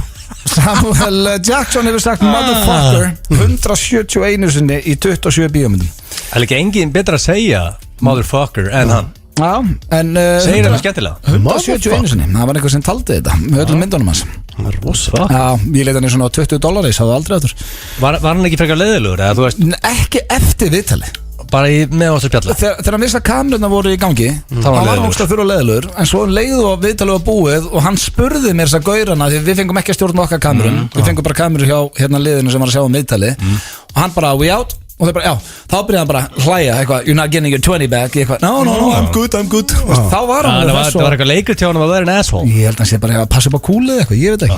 Samuel Jackson hefur sagt motherfucker 171 sinni í 27 bíómyndum Það er ekki engin betra að segja motherfucker en hann Já, en segir það skemmtilega 171 sinni, það var einhver sem taldi þetta með öllum myndunum hans Það er rosa Já, ég leita hann í svona $20 ég sáðu aldrei aftur Var hann ekki frekar leiðilegur eða þú veist Ekki eftir viðtali Bara með áttur spjalla Þegar hann vissi að kameruna voru í gangi hann var hókst að þurfa leiðilegur en svo leiðu og viðtalið var búið og hann spurði mér þess að gaurana því við fengum ekki að stjórna okkar kamerum við fengum bara kamerur hjá hérna liðinu sem var að sjá um viðtali og hann bara we out Og þau bara, já, þá byrjaði hann bara hlæja eitthvað, you're not getting your 20 back eitthvað, no, I'm good Þá var hann Það var eitthvað leikur til honum að vera en asshole Ég held að hann sé bara að passa upp á kúlið eitthvað, ég veit ekki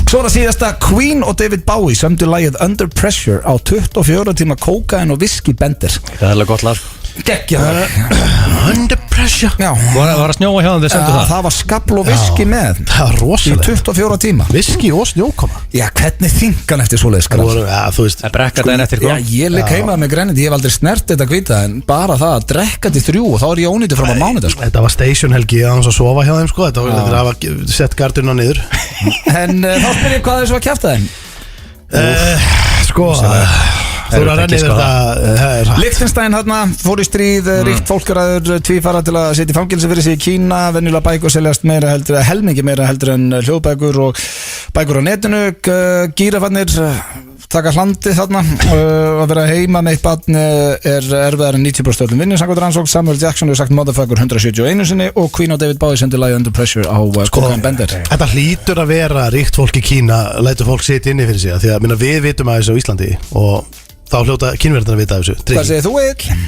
Svo er það síðasta Queen og David Bowie sömdu lagið Under Pressure á 24 tíma kókain og whisky bender Það er alveg gott lag Geggjaður Under Pressure Var að snjóa hjá þeim þeir sendu það Það var skabl og whisky með Það var rosalega Í 24 tíma Whisky og snjókoma Já, hvernig þingan eftir svoleiðis Þú veist Það brekka daginn eftir Já, ég leik heimað með grænindi Ég hef aldrei snert þetta hvita En bara það að drekka til 3 og þá er ég ónýttur fram á mánudag Þetta var station helgi að hans að sofa hjá þeim sko Þetta var að hafa sett garduna niður En þá spyr ég hvað þessu var kjæft að þeim Sko Þú eru að renni yfir þetta Liechtenstein hérna fór í stríð Ríkt fólkaraður tvífara til að setja í fangilsi fyrir sig í Kína Venjulega bækur seljast helmingi meira heldur en hljóðbækur og bækur á netinu Gírafarnir taka hlandið þarna Að vera heima með eitt barn er erfiðar en 90% öllum vinni samkvæmt rannsókn Samuel Jackson hefur sagt motherfucker 171 sinni og Queen og David Bowie sendi lagið Under Pressure á Cocaine Bender Þetta hlýtur að vera ríkt fólk í Kína lætur fólk sitja inni fyrir sig því að við vitum að þessu á Íslandi og þá hljóta kínverðarna að vita af þessu Hvað segir þú, Egill?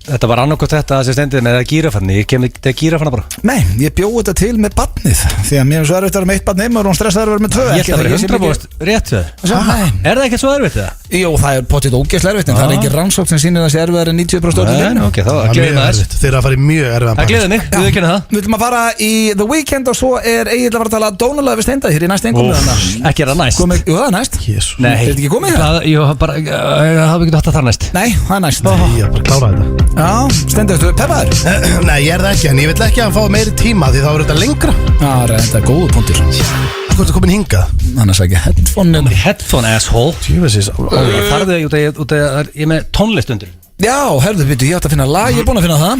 Þetta var annarkot þetta að sem stendir með gírafarni Ég kemur þetta gírafarna bara Nei, ég bjóði þetta til með barnið Því að mér er svo erfitt að vera með eitt barn heima og hún stressaður að vera með 2 Ég ætla að vera 100% rétt við Er það ekkert svo erfitt það? Jú, það er potið ógeðslega erfitt En það er ekki rannsókn sem sýnir að það sé erfiðar en 90% öllum Ok, þá gleðum það þess Þeir eru að fara í mjög erfiðan Það gleður mig, við kynna það Við viljum að fara í The Weeknd og svo er Egill að fara að tala dónulega við Steinda hér í næst einhverjum Ekki er það næst Jú, það er næst Nei, er þetta ekki komið hér? Jú, bara, það hafði ekki hatt að það næst Nei, það er næst Ég bara klára þetta Já, Steindi, ertu peppaður? Nei, ég er það ekki, en ég vil ekki að hann fá meiri tíma því þá er þetta lengra Já, þetta er góðu punktur Hvað er komin hingað? Annars ekki headphone Headphone asshole Tjóðisins Farðu þig út að ég er með tónlist undir Já, herðu, byrju, ég ætti að finna lag Ég er búin að finna það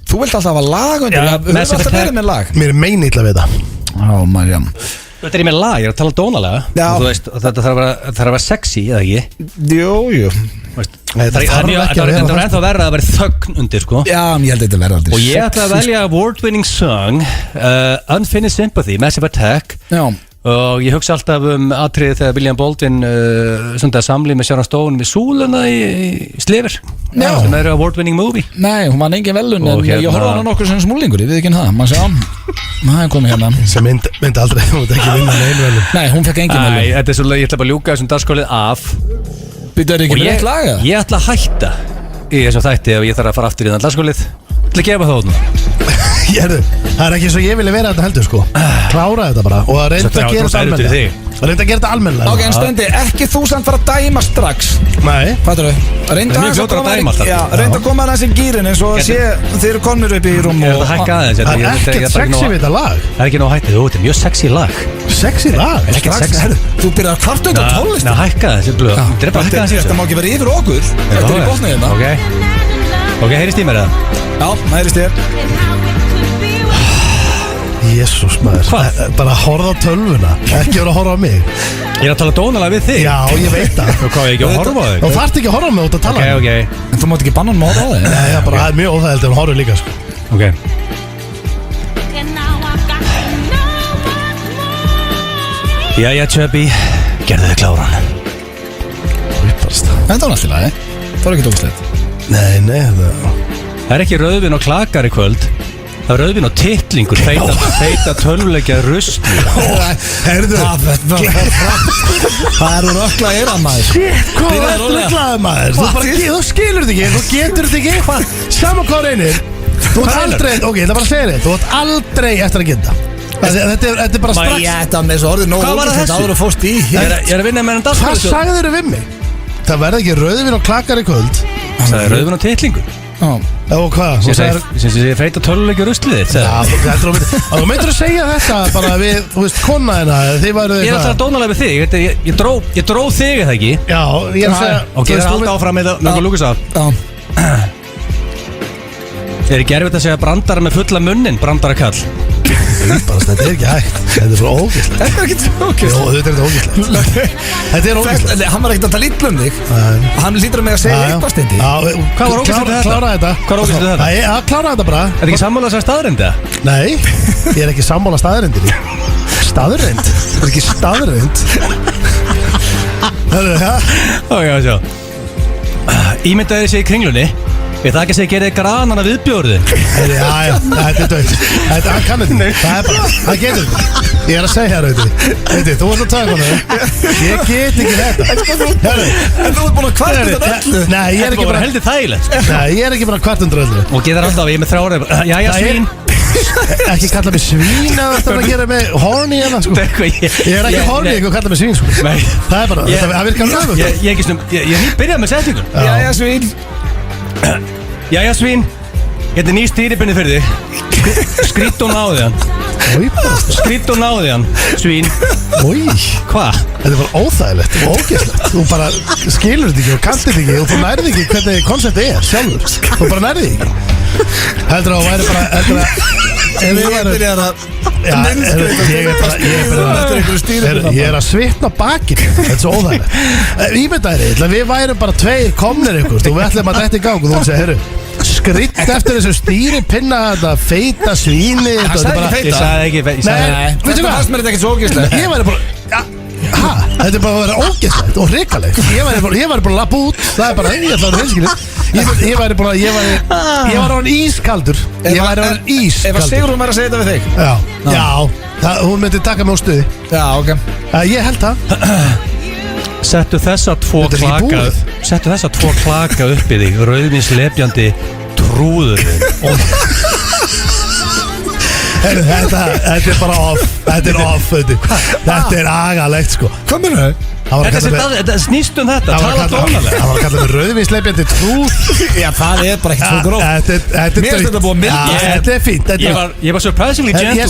Þú vilt alltaf hafa lag undir Þú vilt alltaf verið með lag Mér er meinilla við það Ó, Marjam Þetta er ég með lag, ég er að tala dónalega Já. Þú veist, þetta þarf að vera sexy, eða ekki? Jú Það er ennþá verða að vera þögn undir, sko Já, ég held að þetta verða aldrei Og ég ætla að velja award-winning song Unfinished Sympathy, Massive Attack Já Og ég hugsa alltaf atriðið þegar William Baldwin samlið með Sharon Stone við súluna í Slefur sem er award-winning movie Nei, hún var engin velun en ég horfði á nokkur sem smúlingur, ég veit ekki það maður sjá, það er komið hérna sem myndi aldrei, hún myndi ekki vinna neina velun Nei, hún fekk engin velun Þetta er svolítið, ég ætla bara að ljúka þessum dagskólið af Býttu ekki með eitt laga? Ég ætla að hætta í þessum þætti og ég þarf að fara aftur í þann dagskólið Ég ætla að gefa það út nú Það er ekki eins og ég vilja vera þetta heldur sko Klára þetta bara og að reynda að gera þetta almennilega Það reynda að gera þetta almennilega Ok, en Steindi, ekki þú samt fara að dæma strax Nei Fattur þau? Reynda að koma aðeins í gýrin eins og þið eru komnir upp í rúm Ég ætla að hækka aðeins Það er ekkert sexy við þetta lag Það er ekki nóg hættið, þetta er mjög sexy lag Sexy lag? Ekkert sexy Þú byrjar að kvarta undan tónlist Nei, hækka aðeins Þetta má ekki vera yfir okkur Þetta er í botniðina Ok, heyrist í mér eða? Já, heyrist þér Jésús maður Bara horfa á tölvuna Ekki vera að horfa á mig Ég er að tala dónalega við þig Já, ég veit það Og hvað, ég ekki að horfa á þig? Þú þarft ekki að horfa á mig út að tala Ok En þú mátt ekki banna hann með að horfa á þig Nei, það er mjög óþægilegt ef hún horfir líka sko. Ok Jæja, Chubby Gerðu þig kláran Þetta var alltaf lagi Það var ekki tókslegt Nei, Það er ekki rauðvin og klakar í kvöld Það er rauðvin og titlingur Feita tölvuleikja rusl Herðu Það eru rökkla að eira maður Shit, hvað er rökklaði maður Þú skilur þetta ekki, þú getur þetta ekki Saman hvað reynir Þú ert aldrei, ok, það er bara að segja þetta Þú ert aldrei eftir að geta Þetta er bara strax Þetta með þessu orðið nóg Þetta áður að fóst í Ég er að vinna með hann Hvað sagði þér við mig? Það verði ekki rauðvin og klakar í kvöld Það er rauðvin og titlingur Og hvað? Ég feita tölvuleikja ruslið þitt Þú meintur að segja þetta bara við, þú veist, kona hérna Ég er alltaf dónalega við þig Ég dró þig eða ekki Já, ég er að segja Ok, það er alltaf áfram með það Mjög lúkast af Er ekki erfitt að segja brandara með fulla munnin Brandarakall Þetta er ekki hægt Þetta er svo ógæslegt Þetta er ekki svo ógæslegt Jó, þetta er ógæslegt Þetta er ógæslegt Hann var ekkert að tala illa um þig Hann lítur að mig að segja eitthvað Steindi Hvað var ógæslegt þetta? Klára þetta Hvað var ógæslegt þetta? Já, klára þetta bara Er ekki sammála að segja staðrindi? Nei, ég er ekki sammála staðrindinni Staðrind? Það er ekki staðrind Ok, sjá Ímyndaði sig í kringlunni Ég það ekki að segja gerði granana viðbjörðu Já, þetta er dögt Þetta, hann kann þetta Það er bara, hann getur þetta Ég er að segja hér, veitir Þú varst að taka hana Ég get ekki þetta En þú ert búin að kvart undan öllu Nei, ég er ekki bara heldur þægilegt Nei, ég er ekki bara kvart undan öllu Og getur alltaf, ég er með þrjára Jæja, svín Ekki kalla mig svín að þetta að gera með horny hérna, sko Ég er ekki horny, ekki að kalla mig svín, sko Það er bara, það virkar lögum Ég byrjaði með setningun Jæja, svín Jæja, svín Hérna ný stýribinni fyrir þig Skrýtt og náði hann Skrýtt og náði hann, svín Ói Hva? Þetta er bara óþægilegt og ógeðslegt Þú bara skilur þetta ekki og kantir þetta ekki og þú nærði ekki hvernig konceptið er sjálfur Þú bara nærði ekki Heldur að þú væri bara Heldur að Ég er að svitna bakinn Þetta er svo óþægilegt Ímyndaðir, við værum bara tveir komnir ykkur og við ætlum að þetta í gang og þú segir, herru skritt eftir þessu stýripinna þetta feita svíni Hann sagði ekki feita Ég sagði ekki feita Nei, veistu hvað? Það er ekki svo ógeðslegt Ég væri bara Þetta er bara að vera ógeðslegt og hrikalegt Ég væri bara að lappa út Það er bara, ég ætla að vera hinskilið Ég væri bara, ég var á hann ískaldur Ég væri á hann ískaldur Ef að Sigrún væri að segja þetta við þig Já, hún myndi taka mig á stuði Já, ok Ég held það Settu þessa tvo klaka upp í þig Rauðvinslepjandi trúður Þetta er bara off Þetta er off Þetta er agalegt sko Hvað meina þau? Þetta snýst þetta Tala dónalega Það var að kalla mig rauðvinslepjandi trúð Já, það er bara ekkert svo gróf Mér finnst þetta búið að milda Þetta er fínt Ég var surprisingly gentle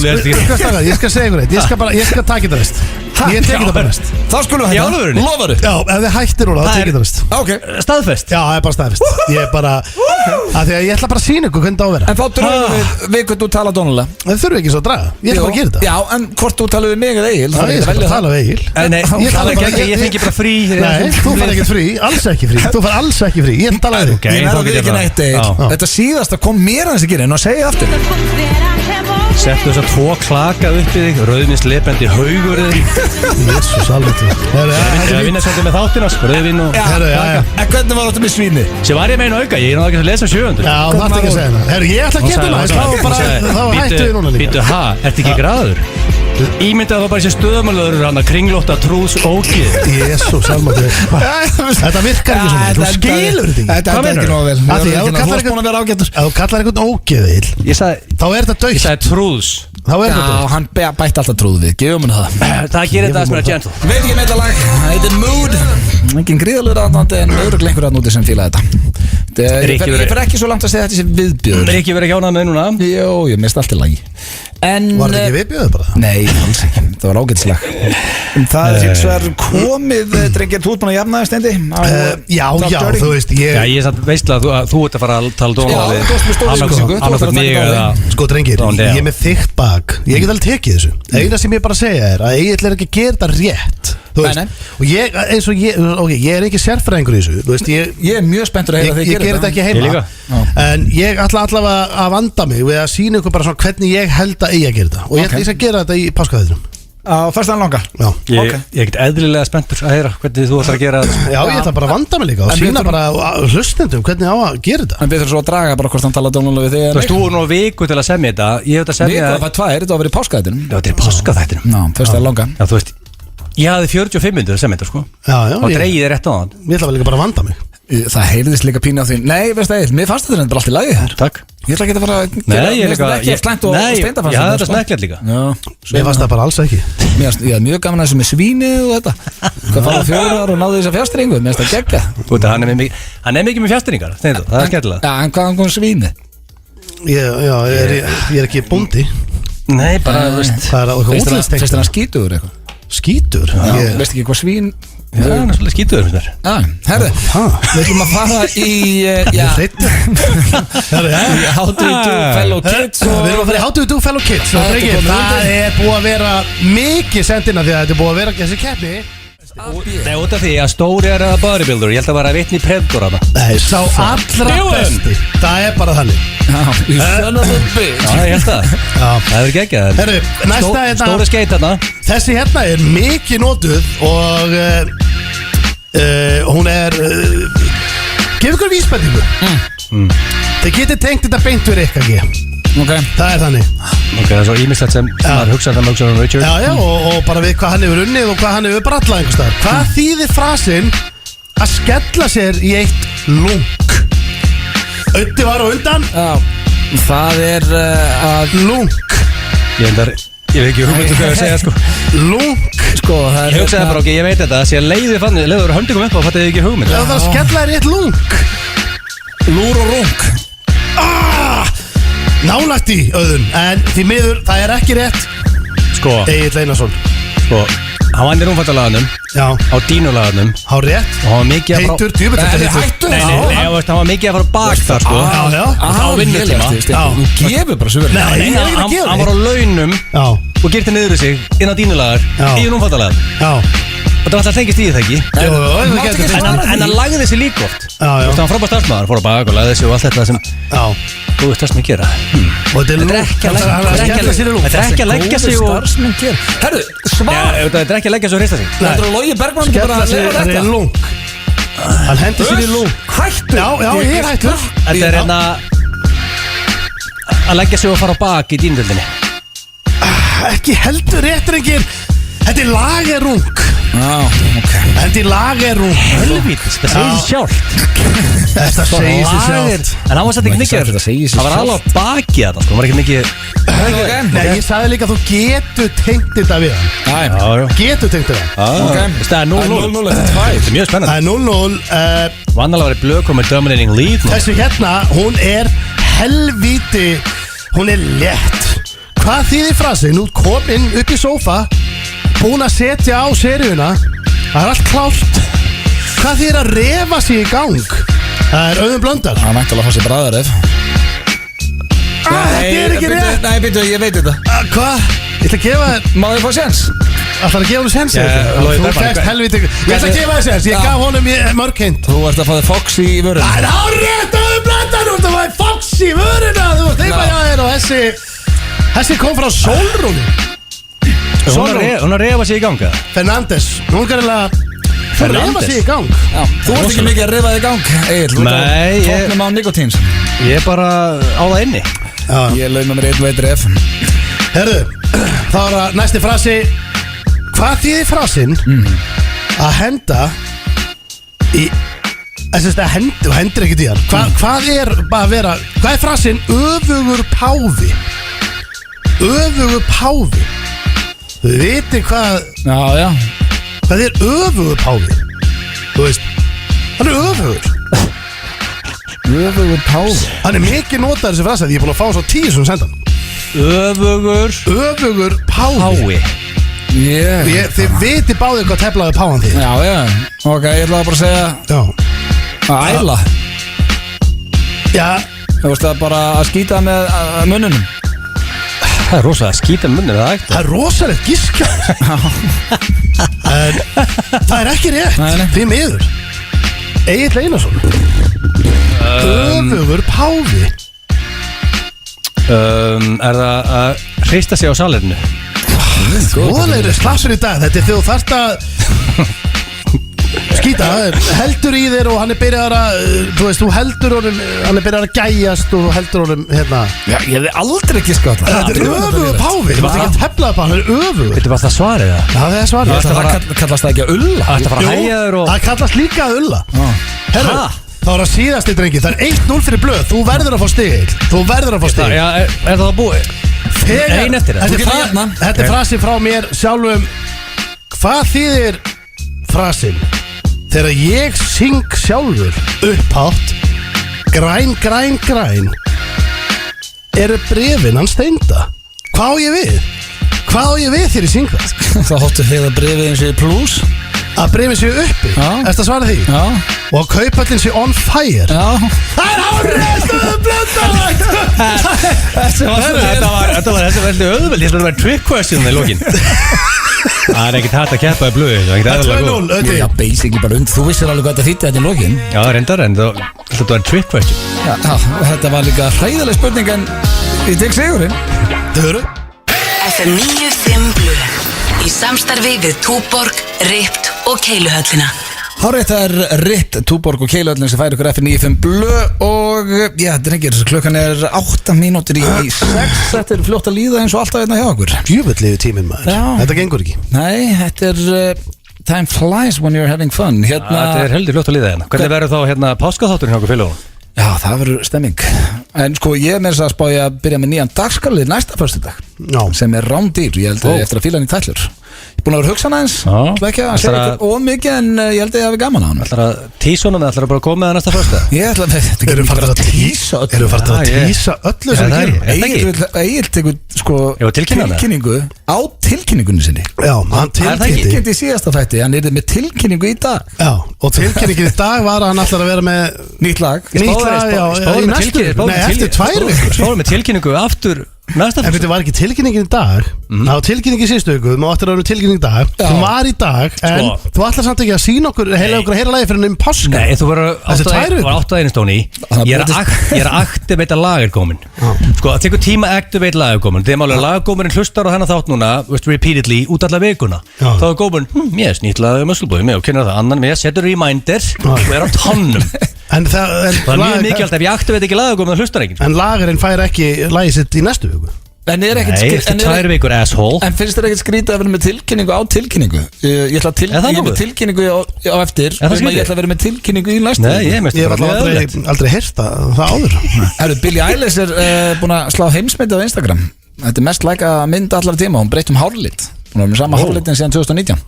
Ég skal segja ykkur eitt Ég skal taka þetta rest Ég tekið það bara rest Þá skulum við hætta Lofaðu? Já, ef þið hættir núna, þá tekið það rest Ok Staðfest? Já, það er bara staðfest Ég er bara Því að ég ætla bara að sína ykkur hvernig það á að vera En þá drögum við hvernig þú tala dónulega Það þurfi ekki svo að draga Ég ætla bara að gera þetta Já, en hvort þú talaðu við mig eða Egil Ég skal bara tala við Egil Nei, ég fengi bara frí Nei, þú fær ekkert frí, alls ekki frí Þú fær alls ekki frí, ég tala við þig Ég verði ekki neitt Egil Þetta síðasta kom mér að þessi gera En að segja aftur Settu þess að tvo klaka upp í þig Rauðvinslepjandi haugur Jésús, alveg Ég vinna svolítið með þáttina Rauðvin og klaka En hvernig var þetta með svíni? Sem var ég með einu auka, ég er náttúrulega ekki að lesa 700 Já, það er ekki að segja það Herru, ég ætla að geta það Þá hættu við núna líka Býtu, ertu ekki graður? Ímyndaði þá bara þessi stöðumálöður Hann að kringlótta trúðs ógið Jésús, alveg Þetta virkar ekki svona, þú skilur þetta Þetta er ekki nógu vel Ef þú kallar einhvern ógeðil þá er þetta dögt Ég sagði trúðs Já, hann bætti alltaf trúð við, gefum hann það Það gerir þetta að smera gentle Veit ekki með þetta lag, það heitir Mood Engin gríðalur aðnátti en öðruglega einhver aðnúti sem fíla þetta Ég fer ekki svo langt að segja þetta sé viðbjöður Rikki verið hjánað með núna Jó, ég mist allt í lagi Var þetta ekki viðbjöður bara? Nei, alls ekki, það var ágætslag Það er hins vegar komið, drengir, þú ert búin að jafna það steindi Já, þú veist Ég veist að þú ert að fara að tala dóna Sko drengir, ég er með þykkt bak Ég get alveg tekið þessu Eina sem ég bara segja er að Egill er ekki að gera þetta rétt Og ég er ekki sérfræðingur í þessu Ég er mjög spenntur að heyra þig Ég ger þetta ekki heima En ég ætla allavega að vanda mig við að sína ykkur bara svona hvernig ég held að eigi að gera þetta Og ég skal gera þetta í páskaðinum Á fyrstaðan langa? Já Ég er ekkert eðlilega spenntur að heyra hvernig þú ætlar að gera þetta Já, ég ætla bara að vanda mig líka og sína bara hlustendum hvernig á að gera þetta En við þurfum svo að draga bara hvort hann tala dónulega við þig Þú veist, þú er nú viku til að semja þetta Ég hef þetta semja Viku, það var tvær, þetta var verið í páskaðinum Já, þetta er páskaþættinum Já, fyrstaðan langa Já, þú veist, ég hafði 45 minnur að semja þetta, sko Og dreigið er rétt á hann Ég ætla líka bara að vanda mig Það heyrðist líka pínu á því Nei, veist það, mér fannst þetta bara allt í lagi þér Takk Ég ætla ekki að fara að Nei, ég líka Nei, ég hafði þetta snæklet líka Mér fannst það bara alls ekki Ég hafði mjög gaman að þessu með svíni og þetta Hvað fara 4 ára og náðu þess að fjastringu Mér finnst það gegga Hann er mikið með fjastringar, það er skemmtilega Já, en hvaðan kom svíni? Ég er ekki bóndi Nei, bara, veist Það er eitthvað útlenstekst Fyrst hann skítur eitthvað Skítur? Veist ekki hvað svín Já, hann er svolítið skítuður fyrir þér Herru, við ætlum að fara í How do you do fellow kids Við erum að fara í How do you do fellow kids Það er búið að vera mikið sendina því að þetta er búið að vera þessi keppni Nei, út af því að Stóri er að bodybuilder Ég held að vera að vitni Predator hana Nei, sá allra besti Það er bara þannig Já, ég held það Það er geggjað Herru, næsta Stóri skeit hana Þessi hérna er mikið notuð og Hún er Gef ykkur vísbendingu Þið getið tengt þetta beint við Rikka G Okay. Það er þannig Ok, það er svo ímislegt sem maður hugsaði um Richard Já, og bara við hvað hann hefur unnið og hvað hann hefur brallað einhvers staðar Hvað þýðir frasinn að skella sér í eitt lunk? Ötti var á undan Já, það er að lunk Ég veit ekki hugmyndu hvað að segja sko Lunk Sko, það er Ég hugsaði bara ok, ég veit þetta Sér leiði fann, leiður höndingum upp og fattið ekki hugmyndu Það er að skella þér í eitt lunk Lúr og runk Nálægt í Auðun En því miður, það er ekki rétt Sko, Egill Einarsson sko Hann vann í rúmfattalaganum Já, Á dínulaganum há rétt Og hann var mikið að fara Heitur, djúbill þetta heitur Hættu Nei, hann var mikið að fara bak þar sko Já, Á vinnutíma Þú gefur bara svo vel Nei, ég er ekki að gefa Hann var á launum Já, og girti niður sig inn á dínulagar Já. Í rúmfattalagan já Og það var alltaf tengist í það ekki Jú, En hann lagði sig líka oft Já, já. Það var frábært starfsmaður Fór á bak og lagði sig og allt þetta sem Já Þú veist það sem ég gera Og þetta er lunk Þetta er ekki að leggja sig og Herru, svar Þetta er ekki að leggja sig og hrista sig Þetta er Logi Bergman ekki bara að Skella leyfa sér í þetta lunk Hann hendi sér í lunk Hættu Já, ég er hættur Þetta er hérna að leggja sig og fara á bak í dínvöldinni Ekki heldur réttrengir Þetta er lagerung Já, ok Þetta er lagerung Helvítis, það segir sér sjálf Þetta segir sér sjálft En hann var satt ekki mikið Þetta segir sig Það var alveg á baki þetta sko, hann var ekki mikið Nei, ég sagði líka að þú getur tengt þetta við hann Getur tengt þetta Það er 0-0 Þetta er mjög spennandi Það er 0-0 Vannalega var í blöku með dominating lead Þessu hérna, hún er helvíti Hún er létt Hvað þýðir frasi? Nú komin upp í sófa Búin að setja á seríuna Það er allt klárt Hvað þýðir að refa sig í gang? Það er Auðun Blöndal Það er mættilega að fá sér bræðaref Þetta er ekki rétt Nei, býttu, ég veit þetta Hvað? Ég ætla að gefa þér Má ég fá séns? Ætla að gefa þér sens Logi Þú Bergman, fæst helvíti Ég ætla að gefa þér sens Ég gaf honum mörg hint Þú ert að fá þig Fox í vörun Það er árétt Auðun Blöndal Þú ert að fá Fox í vöruna Þú ert heima hjá þér og þessi kom frá Sólrúni Hún að refa sig í ganga Fernandes Hún er gærilega Þú refa sig í gang Þú ert ekki mikið að rifa þig í gang Egil, Nei, ég- tóknum á nikotíns Ég er bara á það inni Ég lauma mér einn veit ref Herðu, þá er það næsti frasi Hvað þýðir frasinn að henda í Þú hendir ekkert í hann Hvað er bara að vera Hvað er frasinn öfugur páfi Öfugur páfi Þú veitir hvað Já, já Hvað er öfugur páfi Þú veist Hann er öfugur Öfugur páfi Hann er mikið notaður þessi frasa Því ég er búin að fá svo 10 sem sendan Öfugur páfi Yeah. Þið viti báðir hvað teflaði páfan því Já, já Ok, ég ætla bara að segja Já að æla Já Þú veist það bara að skýta með munnunum Það er rosalega að skýta munni það ætti Það er rosalegt gíska En það er ekki rétt Nei, nei. Því miður Egill Einarsson Öfugur páfi Er það að hrista sig á salirinu? Góðlegri slagsur í dag Þetta er þegar þú þarft að skýta Heldur í þér og hann er byrjar að Þú veist, þú heldur honum Hann er byrjar að gæjast og þú heldur honum hérna Já, ég hefði aldrei ekki skátt Þetta er öfugur páfi Þetta er ekki að teflaði páfi, hann er öfugur Þetta var það svarið það Já, það er svarið Kallast það ekki að ulla? Það ætti að fara að hægja þér og Það kallast líka að ulla Herru, þá er það síðasti drengi Það er 1-0 fyrir blöð Þú verður að fá stig Þú verður að fá stig Já, er það búið? Ein eftir það. Þetta er frasi frá mér sjálfum Hvað þýðir frasin Þegar ég syng sjálfur upphátt Græn, græn, græn Eru brefin hans Steinda Hvað á ég við? Hvað á ég við þegar ég syng það? Það hóttu þegar brefið eins og plus Að brefin séu uppi Já. Ertu að svara því? Já Og að kaupallin sé on fire Já Það er áreðstuðu blöndalægt Þetta var veldig auðveld Ég ætla að vera trick question í lokin Það er ekkert hægt að keppa í blöðu Það er 2-0 Já, basically bara Þú vissir alveg hvað þetta þýtti þetta í lokin Já, reyndar en þetta var trick question Já, þetta var líka hræðileg spurning en ég tek sigurinn Þau eru FM 95 Blu í samstarfi við Túborg, Ript og Keiluhöllina. Hárið, það er Ritt, Túborg og Keilöllin sem færi ykkur F95 blö og drengir, klukkan 8 mínútur í 6. Þetta fljótt að líða eins og alltaf hérna hjá okkur. Djöfulliðu tíminn maður, þetta gengur ekki. Nei, þetta time flies when you're having fun. Þetta heldur fljótt að líða hérna. Hvernig verður þá páskaþátturinn hjá okkur félagunum? Já, það verður stemming. En sko, ég með þess að spá ég að byrja með nýjan dagskalið næsta föstudag sem rándýr, ég held að eftir að fíla hann í tællur. Ég er búin að vera hugsan aðeins, ekki að segja ykkur ómikið en ég held að ég hafi gaman á hann. Ætlar að tísa honum eða ætlar að bara koma með það næsta föstudag? Ég ætla að þetta Erum farið að tísa öllu? Erum farið að tísa öllu sem við gerum? Egil tekur sko tilkynningu á tilkynningunni sinni. Já, hann tilkynnti í síðasta þætti, hann yrði með tilkynningu í dag. Já, og tilkynningin í dag var að hann ætlar að vera með nýtt lag. Eftir 2 vikur. Spáðum með tilkynningu aftur næsta En þetta var ekki tilkynningin í dag Það var tilkynningin í síðustu viku Þú áttir að vera tilkynning í dag Þú var í dag En þú ætlar samt ekki að sína okkur Heila lagi fyrir páska Nei, þú var 8 einastóni Ég er að activate lag er komin Sko, það tekur tíma að activate lag er komin Þegar málega laggómurinn hlustar á hennar þátt núna repeatedly, út alla vikuna Þá er gómurinn, ég er snýtlað Muscleboy og kynna það, annan með setur reminder og er á tonnum Það er mjög mikilvægt ef ég activate ekki laggómurinn það hlustar ekki En lagarinn fær ekki lagið sitt í næstu viku Nei, eftir 2 vikur asshole En finnst þér ekkert skrítið að vera með tilkynningu á tilkynningu? Ég ætla að tilkynningu á eftir Ég ætla að vera með tilkynningu í næstu Ég hef aldrei heyrt það áður Billie Eilish er búin að slá heimsmyndið á Instagram Þetta er mest læka mynd allar tíma Hún breytt hárlit Hún var með sama hárlitin síðan 2019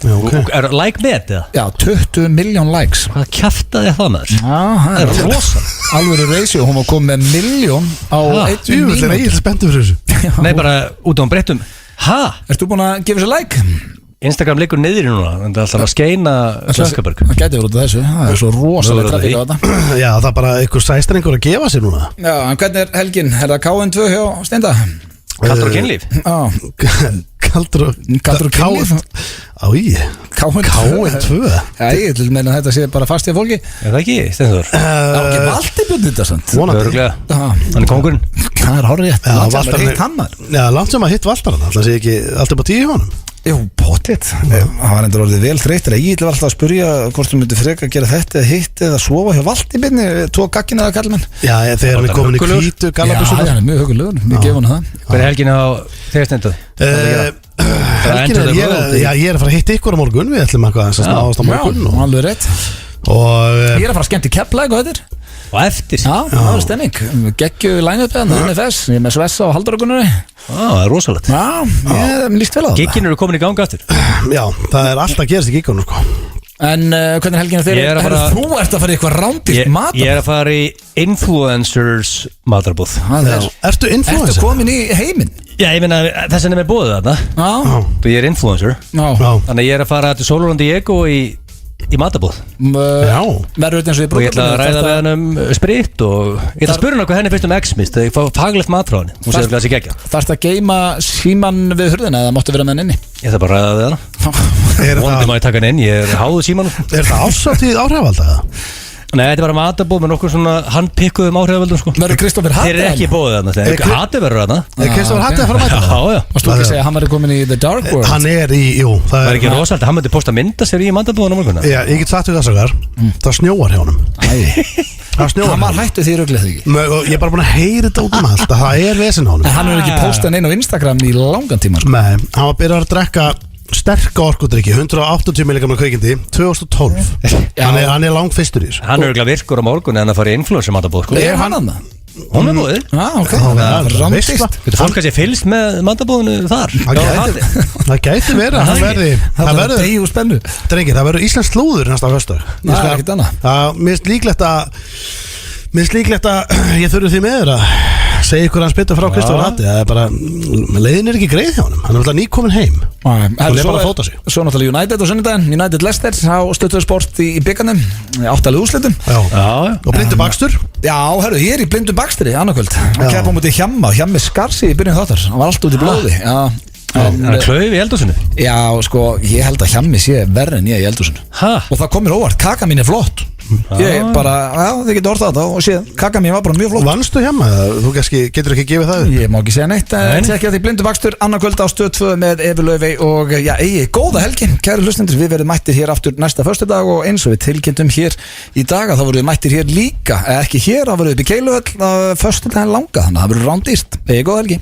Er like með þetta? Já, 20 miljón likes Hvað kjaftaði það maður? Já, það er rosa Alvöru ratio, hún var komið með miljón á 1 mínútu Ég er spenntur fyrir þessu Nei, bara út á breyttum Ertu búin að gefa sér like? Instagram liggur niður í núna En það ætlar að skeina Sökkaberg Það gæti verið út af þessu Það er svo rosalega trafík á þetta Já, það er bara einhver sæstrengur að gefa sér núna Já, en hvernig er helgin? Er það KN2 hjá Steinda? Kaldur og kynlíf? Kaldur og kynlíf? Áj, KN2? Já, ég vil meina þetta sé bara fast í fólki Er það ekki, Steindur? Það var ekki Valdi björn þetta sant Hann er kongurinn Það er hárið rétt Langt sem að hitt hann Já, langt sem að hitt Valdar hann Það sé ekki alltaf bara 10 í honum Jú, potið Það var endur orðið vel þreytur Ég ætla alltaf að spurja hvort þú myndir freka að gera þetta eða hitt eða sofa hjá Valdi byrni Tóa gaggin eða kallmenn Já, þegar hann er komin í hvítu galabusur Já, hann er mjög hugulegur Við gefum hann það Hver er helgin á þegar Steindur? Helgin ég er að fara að hitta ykkur á morgun Við ætlum að snáðast á morgun Alveg rétt Ég er að fara að skemmt í Keflavík og þetta Og eftir Já, það var stemning Geggju line-upið NFS Ég er með Svessa og Halduragunari Það er rosalegt Já, ég líst vel á það Giggin eru komin í ganga aftur Já, það er alltaf að gerast í giggunum sko. En hvernig helginu þeir Þú ert að fara í eitthvað rándýrt matarboð Ég er að fara í influencers matarboð Ertu influencer? Ertu komin í heiminn? Já, ég meina þess að ég er með bóðið þarna Já Ég er influencer Þannig að ég er að fara til Solon Diego í matabóð Já Verður þetta eins og í brúðum Og ég ætla að ræða með hann sprit og ég ætla að spura hann hvað henni finnst X-Mist þegar ég fá faglegt mat frá henni Hún segir að það sé geggja Þarfst að geima síman við hurðina eða máttu vera með hann inni? Ég ætla bara að ræða við hann Vonandi má ég taka hann inn, ég er háðu síman Er það ásáttíð áhrifalda? Nei, þetta er bara matabóð með nokkur svona handpikkuðum áhrifavöldum sko. Verður Kristófer Hatti? Þeir eru ekki bóðið þarna Hatti verður þarna Er Kristófer Hatti að fara að mæta það? Já, já Varst þú ekki að segja að hann verður komin í The Dark World? Hann er í, jú Það er ekki rosalega, hann myndi posta mynda sér í matabóðan á morgunna Já, ég get sagt við þess að það snjóar hjá honum Það snjóar Hann var hættu því ruglið þig Ég er bara búin að heyra þetta út um allt að það er vesen á honum En hann er ekki postað neina á Instagram í langan tíma sko. Nei, hann var byrjað að drekka sterka orkudrykki 180 mg kveikindi 2012 Hann er langt fyrstur í þessu Hann er virkulega virkur á morgun en að fara í influencer matabóð sko. Er hann að það? Hún er búið ok Rándýrt Getur fólk að sé fylgst með matabóðinu þar? Það gæti verið að hann verði Það verður degi úr spennu Drengir, það verður Íslands slúður næsta föstudag Það er ekkert annað Mér finnst líklegt að ég þurfi því meður að segja ykkur hans betur frá Kristófer Hatti Það er bara, leiðin er ekki greið hjá honum Hann er alltaf nýkomin heim Hann er bara að fóta sig Svo náttúrulega United á sunnudaginn United Leicester á Stöðtöðu Sport í byggarnum 8. úrslitum Og blindu bakstur Já, herru, ég er í blindu bakstri annarkvöld Hann keppa á mútið Hjammi Skarsi í byrjun þáttar Hann var allt út í blóði Hann er klauð í eldhúsinu Já, sko, ég held að Hjammi sé verri en ég í eldhúsinu Og það komir óvart, kaka mín er flott Ég bara, þið getur orðað þetta og séð, kaka mér var bara mjög flott. Vannstu hjá maður? Þú getur ekki gefið það? Ég má ekki segja neitt, tekja því blindu bakstur annað kvöld á Stöð 2 með Evu Laufey og góða helgi, kæri hlustendur. Við verðum mættir hér aftur næsta föstudag og eins og við tilkynntum hér í dag að þá verðum við mættir hér líka, ekki hér, þá verðum við upp í Keiluhöll föstudaginn langa, þannig að það verður rándýrt. Góða helgi.